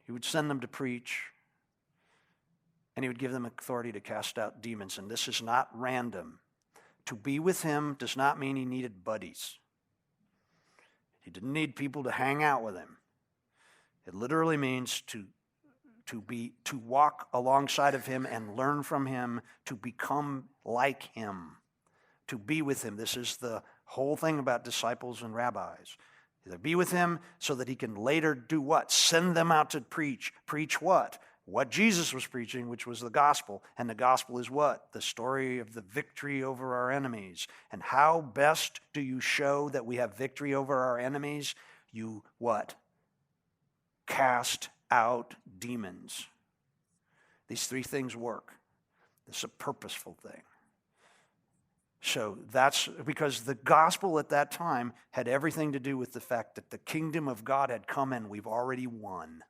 He would send them to preach. And he would give them authority to cast out demons. And this is not random. To be with him does not mean he needed buddies. He didn't need people to hang out with him. It literally means to walk alongside of him and learn from him, to become like him, to be with him. This is the whole thing about disciples and rabbis. Either be with him so that he can later do what? Send them out to preach. Preach what? What Jesus was preaching, which was the gospel. And the gospel is what? The story of the victory over our enemies. And how best do you show that we have victory over our enemies? You what? Cast out demons. These three things work. This is a purposeful thing. So that's because the gospel at that time had everything to do with the fact that the kingdom of God had come and we've already won.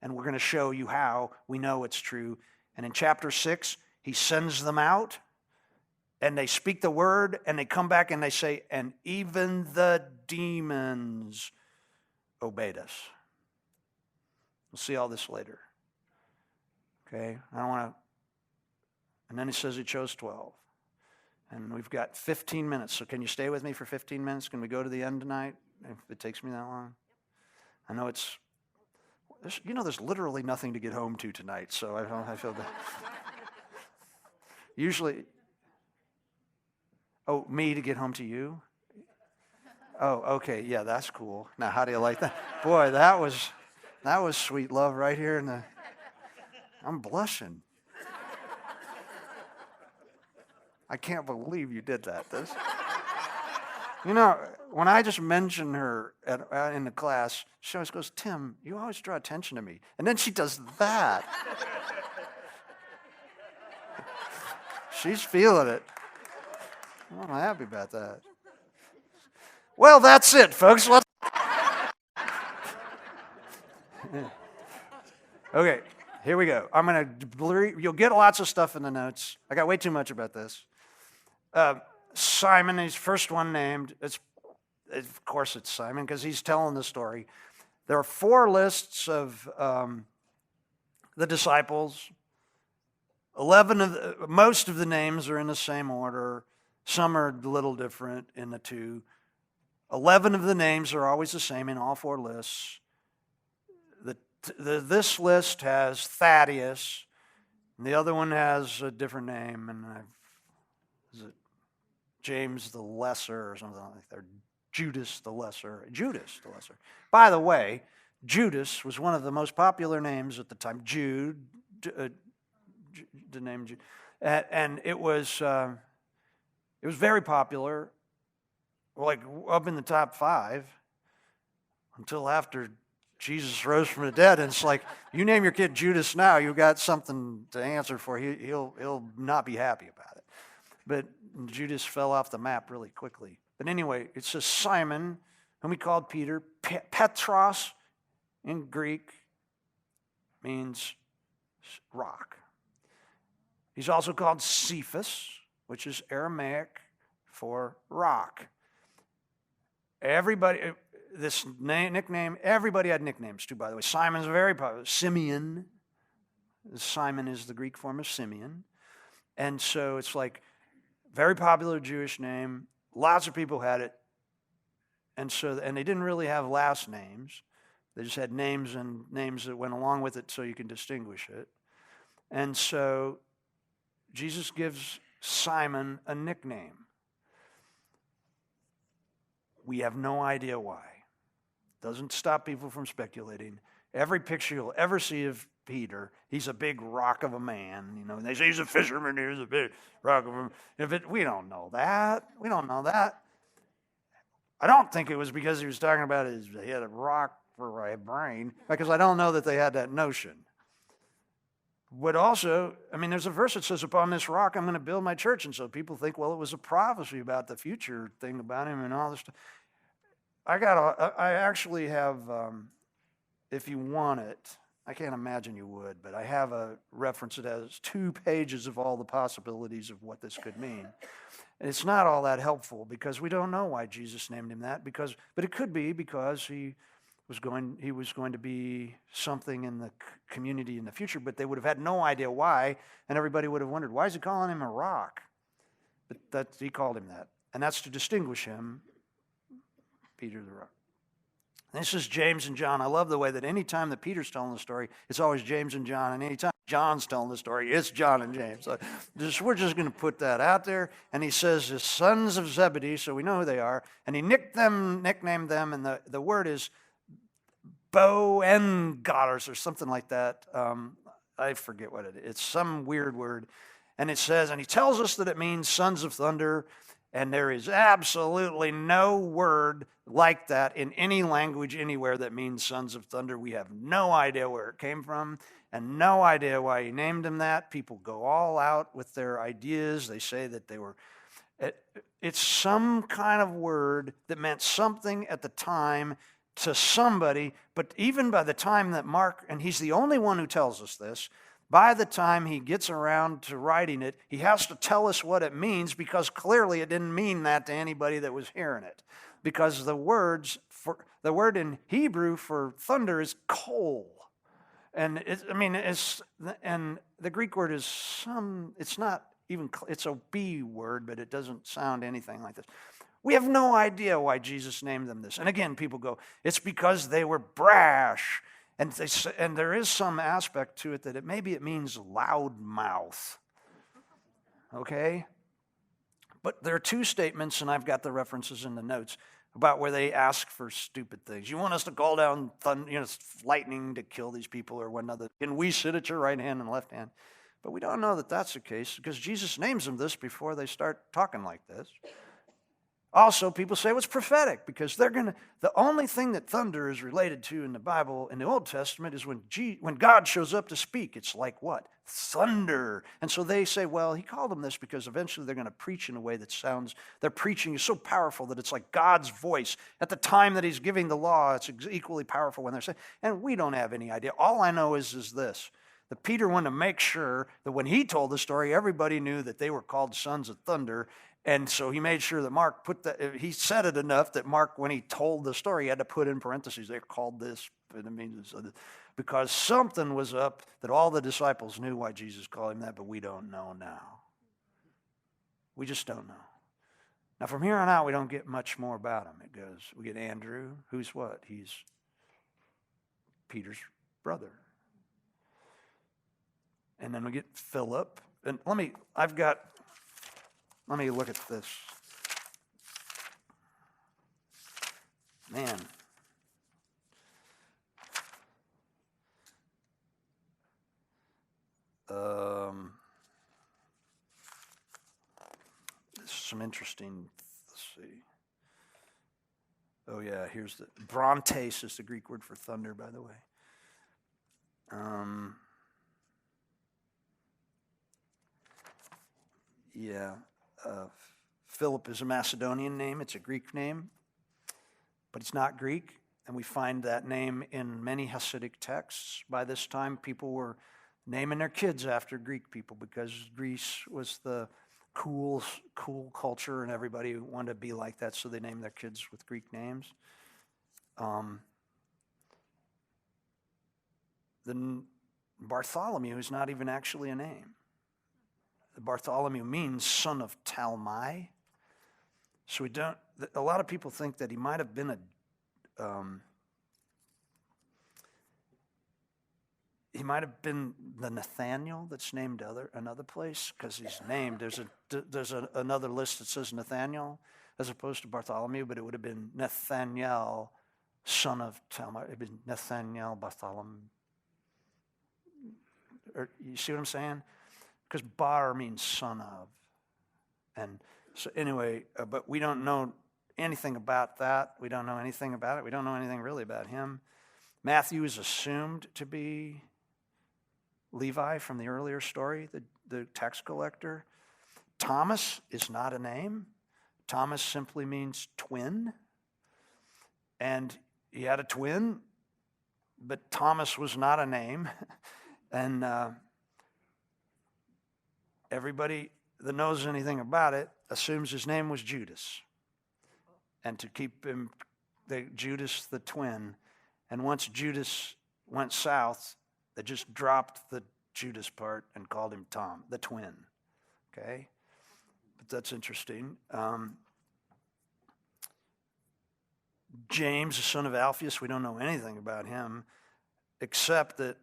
And we're going to show you how we know it's true. And in chapter 6, he sends them out, and they speak the word, and they come back and they say, and even the demons obeyed us. We'll see all this later. Okay? I don't want to... And then he says he chose 12. And we've got 15 minutes. So can you stay with me for 15 minutes? Can we go to the end tonight, if it takes me that long? I know there's literally nothing to get home to tonight, so I feel bad. Usually, me to get home to you? Oh, okay, yeah, that's cool. Now, how do you like that? Boy, that was sweet love right here I'm blushing. I can't believe you did that. When I just mention her in the class, she always goes, Tim, you always draw attention to me. And then she does that. She's feeling it. I'm happy about that. Well, that's it, folks. Okay, here we go. I'm going to blur. You'll get lots of stuff in the notes. I got way too much about this. Simon, he's first one named. Of course it's Simon because he's telling the story. There are 4 lists of the disciples. Most of the names are in the same order. Some are a little different in the two. 11 of the names are always the same in all four lists. This list has Thaddeus, and the other one has a different name, and is it James the Lesser or something like that? Judas the Lesser. By the way, Judas was one of the most popular names at the time. The name Jude, and it was very popular, like up in the top 5, until after Jesus rose from the dead. And it's like, you name your kid Judas now, you got something to answer for. He'll not be happy about it. But Judas fell off the map really quickly. But anyway, it says Simon, whom he called Peter. Petros in Greek means rock. He's also called Cephas, which is Aramaic for rock. Everybody, this nickname, everybody had nicknames too, by the way. Simon's very popular. Simeon. Simon is the Greek form of Simeon. And so it's like very popular Jewish name. Lots of people had it. And they didn't really have last names. They just had names and names that went along with it so you can distinguish it. And so Jesus gives Simon a nickname. We have no idea why. Doesn't stop people from speculating. Every picture you'll ever see of Peter, he's a big rock of a man. You know, they say he's a fisherman, he's a big rock of a man. We don't know that. I don't think it was because he was talking about he had a rock for a brain, because I don't know that they had that notion. But also, there's a verse that says, upon this rock I'm going to build my church. And so people think, well, it was a prophecy about the future thing about him and all this stuff. I actually have, if you want it, I can't imagine you would, but I have a reference that has 2 pages of all the possibilities of what this could mean. And it's not all that helpful because we don't know why Jesus named him that, but it could be because he was going to be something in the community in the future, but they would have had no idea why, and everybody would have wondered, why is he calling him a rock? But he called him that, and that's to distinguish him, Peter the rock. And this is James and John. I love the way that any time that Peter's telling the story, it's always James and John, and any time John's telling the story, it's John and James. So we're just going to put that out there. And he says his sons of Zebedee, so we know who they are, and he nicknamed them, and the word is Boanerges or something like that. I forget what it is. It's some weird word. And it says, and he tells us that it means sons of thunder, and there is absolutely no word like that in any language anywhere that means sons of thunder. We have no idea where it came from and no idea why he named them that. People go all out with their ideas. They say that they were... It's some kind of word that meant something at the time to somebody, but even by the time that Mark, and he's the only one who tells us this, by the time he gets around to writing it, he has to tell us what it means, because clearly it didn't mean that to anybody that was hearing it. Because the word in Hebrew for thunder is kol. And and the Greek word is it's a B word, but it doesn't sound anything like this. We have no idea why Jesus named them this. And again, people go, it's because they were brash. And there is some aspect to it that maybe it means loud mouth. Okay? But there are 2 statements, and I've got the references in the notes, about where they ask for stupid things. You want us to call down lightning to kill these people or one another? Can we sit at your right hand and left hand? But we don't know that that's the case, because Jesus names them this before they start talking like this. Also, people say it's prophetic, because the only thing that thunder is related to in the Bible, in the Old Testament, is when God shows up to speak. It's like what? Thunder. And so they say, well, he called them this because eventually they're going to preach in a way that their preaching is so powerful that it's like God's voice. At the time that he's giving the law, it's equally powerful when they're saying, and we don't have any idea. All I know is this, that Peter wanted to make sure that when he told the story, everybody knew that they were called sons of thunder. And so he made sure that Mark he said it enough that Mark, when he told the story, he had to put in parentheses, they're called this. because something was up that all the disciples knew why Jesus called him that, but we don't know now. We just don't know. Now, from here on out, we don't get much more about him. It goes, we get Andrew, who's what? He's Peter's brother. And then we get Philip. And let me look at this. Man. Some interesting, let's see. Oh yeah, here's the, brontes is the Greek word for thunder, by the way. Philip is a Macedonian name. It's a Greek name, but it's not Greek. And we find that name in many Hasidic texts. By this time, people were naming their kids after Greek people because Greece was the cool culture and everybody wanted to be like that, so they named their kids with Greek names. Then Bartholomew is not even actually a name. Bartholomew means son of Talmai. So a lot of people think that he might have been he might have been the Nathaniel that's named another place, because he's named. There's another list that says Nathaniel as opposed to Bartholomew, but it would have been Nathaniel, son of Talmai. It would have been Nathaniel Bartholomew. You see what I'm saying? Because bar means son of. And so anyway, but we don't know anything about that. We don't know anything about it. We don't know anything really about him. Matthew is assumed to be Levi from the earlier story, the tax collector. Thomas is not a name. Thomas simply means twin. And he had a twin, but Thomas was not a name. And everybody that knows anything about it assumes his name was Judas. And to keep him, Judas the twin. And once Judas went south, they just dropped the Judas part and called him Tom, the twin. Okay? But that's interesting. James, the son of Alphaeus, we don't know anything about him, except that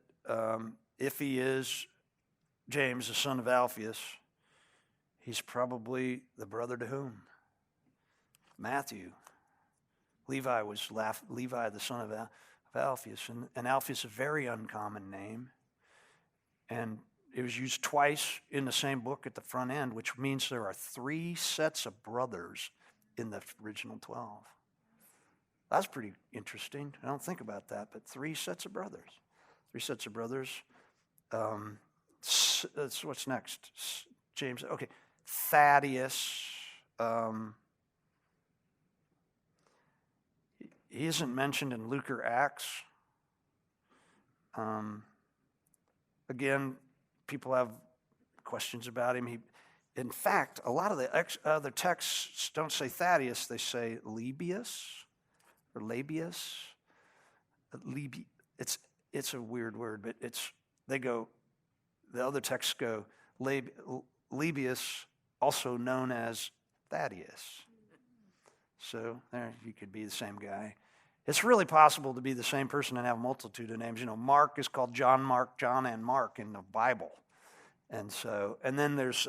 if he is James, the son of Alphaeus, he's probably the brother to whom? Matthew. Levi was Levi, the son of Alphaeus. And Alphaeus is a very uncommon name. And it was used twice in the same book at the front end, which means there are 3 sets of brothers in the original 12. That's pretty interesting. I don't think about that, but 3 sets of brothers. 3 sets of brothers. What's next? James. Okay. Thaddeus. He isn't mentioned in Luke or Acts. Again, people have questions about him. In fact, a lot of the other texts don't say Thaddeus; they say Lebbeus or Labius. It's a weird word, but the other texts go Lebbeus, also known as Thaddeus. So there, you could be the same guy. It's really possible to be the same person and have a multitude of names. You know, Mark is called John, Mark, John, and Mark in the Bible. And then there's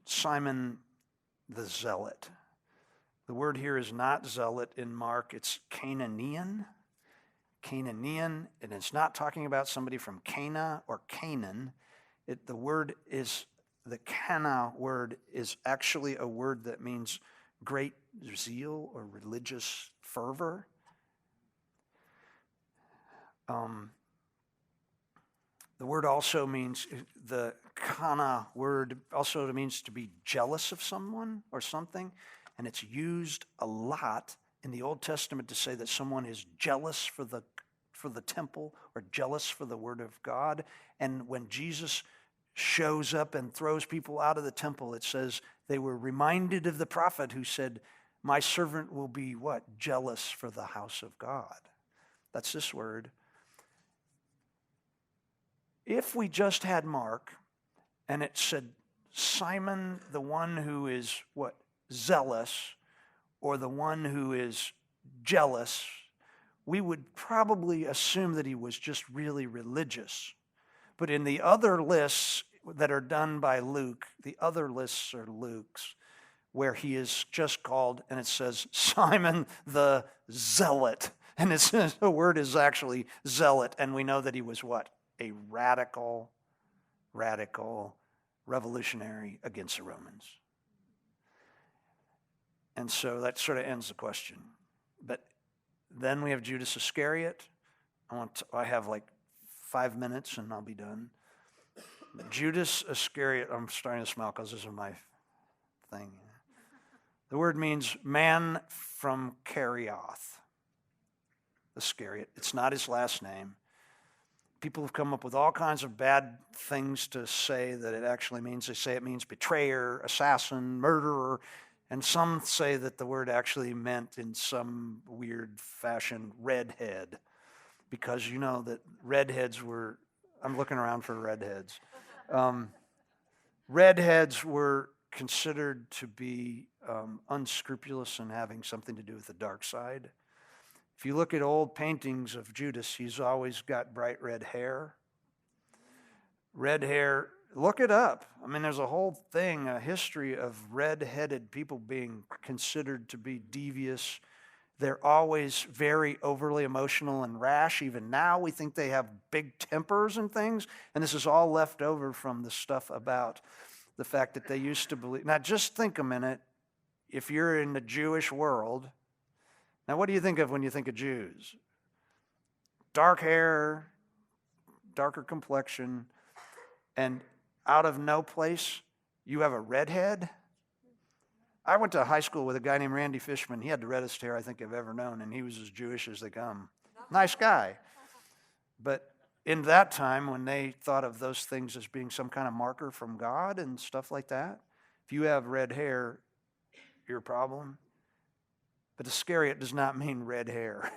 Simon the Zealot. The word here is not zealot in Mark, it's Canaanian. Canaanian, and it's not talking about somebody from Cana or Canaan. The Cana word is actually a word that means great zeal or religious fervor. The word also means, the Cana word also means to be jealous of someone or something, and it's used a lot in the Old Testament to say that someone is jealous for the temple or jealous for the word of God. And when Jesus shows up and throws people out of the temple, it says they were reminded of the prophet who said, My servant will be what? Jealous for the house of God. That's this word. If we just had Mark and it said Simon, the one who is what? Zealous, or the one who is jealous, we would probably assume that he was just really religious. But in the other lists that are done by Luke, the other lists are Luke's, where he is just called, and it says Simon the Zealot. And the word is actually zealot, and we know that he was what? A radical revolutionary against the Romans. And so that sort of ends the question. But then we have Judas Iscariot. I have like 5 minutes and I'll be done. Judas Iscariot, I'm starting to smile because this is my thing. The word means man from Kerioth. Iscariot. It's not his last name. People have come up with all kinds of bad things to say that it actually means. They say it means betrayer, assassin, murderer. And some say that the word actually meant in some weird fashion redhead, because you know that redheads were, I'm looking around for redheads. Redheads were considered to be unscrupulous and having something to do with the dark side. If you look at old paintings of Judas, he's always got bright red hair. Red hair. Look it up. I mean, there's a whole thing, a history of red-headed people being considered to be devious. They're always very overly emotional and rash. Even now, we think they have big tempers and things. And this is all left over from the stuff about the fact that they used to believe. Now, just think a minute. If you're in the Jewish world, now what do you think of when you think of Jews? Dark hair, darker complexion, and out of no place, you have a redhead? I went to high school with a guy named Randy Fishman. He had the reddest hair I think I've ever known, and he was as Jewish as they come. Nice guy. But in that time, when they thought of those things as being some kind of marker from God and stuff like that, if you have red hair, you're a problem. But Iscariot does not mean red hair.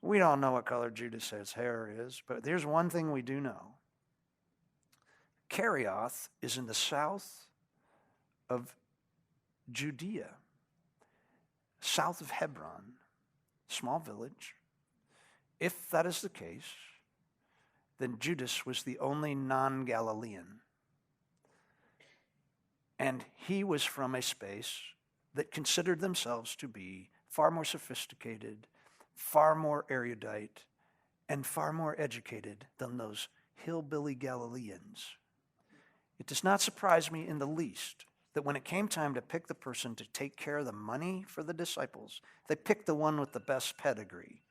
We don't know what color Judas's hair is, but there's one thing we do know. Kerioth is in the south of Judea, south of Hebron, small village. If that is the case, then Judas was the only non-Galilean. And he was from a space that considered themselves to be far more sophisticated, far more erudite, and far more educated than those hillbilly Galileans. It does not surprise me in the least that when it came time to pick the person to take care of the money for the disciples, they picked the one with the best pedigree.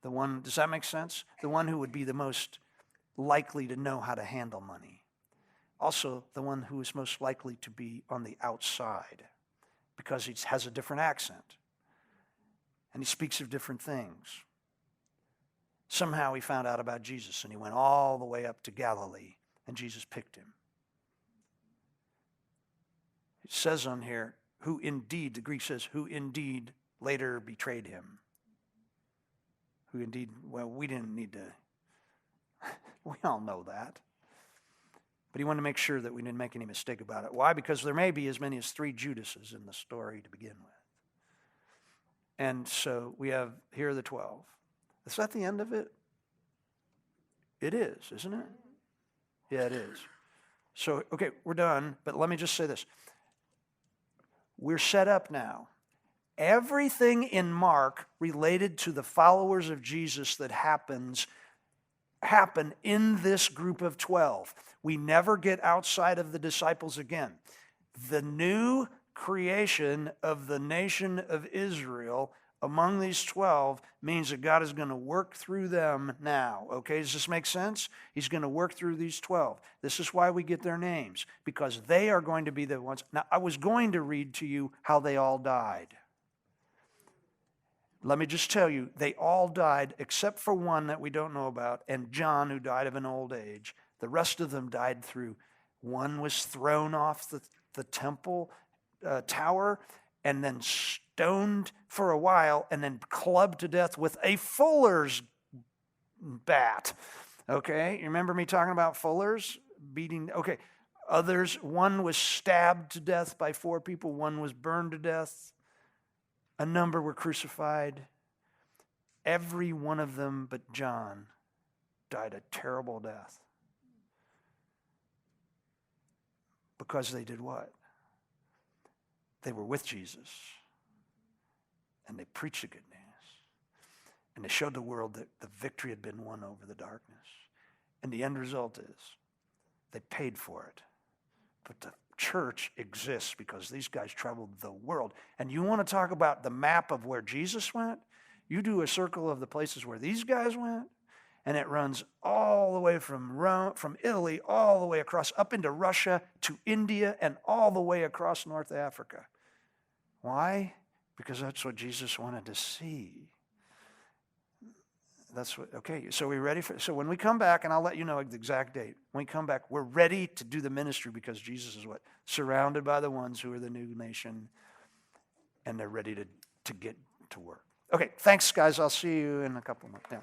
The one, does that make sense? The one who would be the most likely to know how to handle money. Also, the one who is most likely to be on the outside because he has a different accent and he speaks of different things. Somehow he found out about Jesus and he went all the way up to Galilee and Jesus picked him. It says on here, who indeed, the Greek says, who indeed later betrayed him. Who indeed, well, we didn't need to, we all know that. But he wanted to make sure that we didn't make any mistake about it. Why? Because there may be as many as 3 Judases in the story to begin with. And so we have, here are the 12. Is that the end of it? It is, isn't it? Yeah, it is. So, okay, we're done, but let me just say this. We're set up now. Everything in Mark related to the followers of Jesus that happen in this group of 12. We never get outside of the disciples again. The new creation of the nation of Israel among these 12 means that God is going to work through them now. Okay, does this make sense? He's going to work through these 12. This is why we get their names, because they are going to be the ones. Now, I was going to read to you how they all died. Let me just tell you, they all died except for one that we don't know about, and John, who died of an old age. The rest of them died through, one was thrown off the temple tower, and then stoned for a while, and then clubbed to death with a fuller's bat. Okay, you remember me talking about fullers beating? Okay, others, one was stabbed to death by 4 people, one was burned to death, a number were crucified. Every one of them but John died a terrible death. Because they did what? They were with Jesus. And they preached the good news. And they showed the world that the victory had been won over the darkness. And the end result is they paid for it. But the church exists because these guys traveled the world. And you want to talk about the map of where Jesus went? You do a circle of the places where these guys went, and it runs all the way from Rome, from Italy, all the way across, up into Russia, to India, and all the way across North Africa. Why? Because that's what Jesus wanted to see. That's what, okay, so we're ready for, so when we come back, and I'll let you know the exact date, when we come back, we're ready to do the ministry because Jesus is what? Surrounded by the ones who are the new nation, and they're ready to get to work. Okay, thanks, guys. I'll see you in a couple of months. Yeah.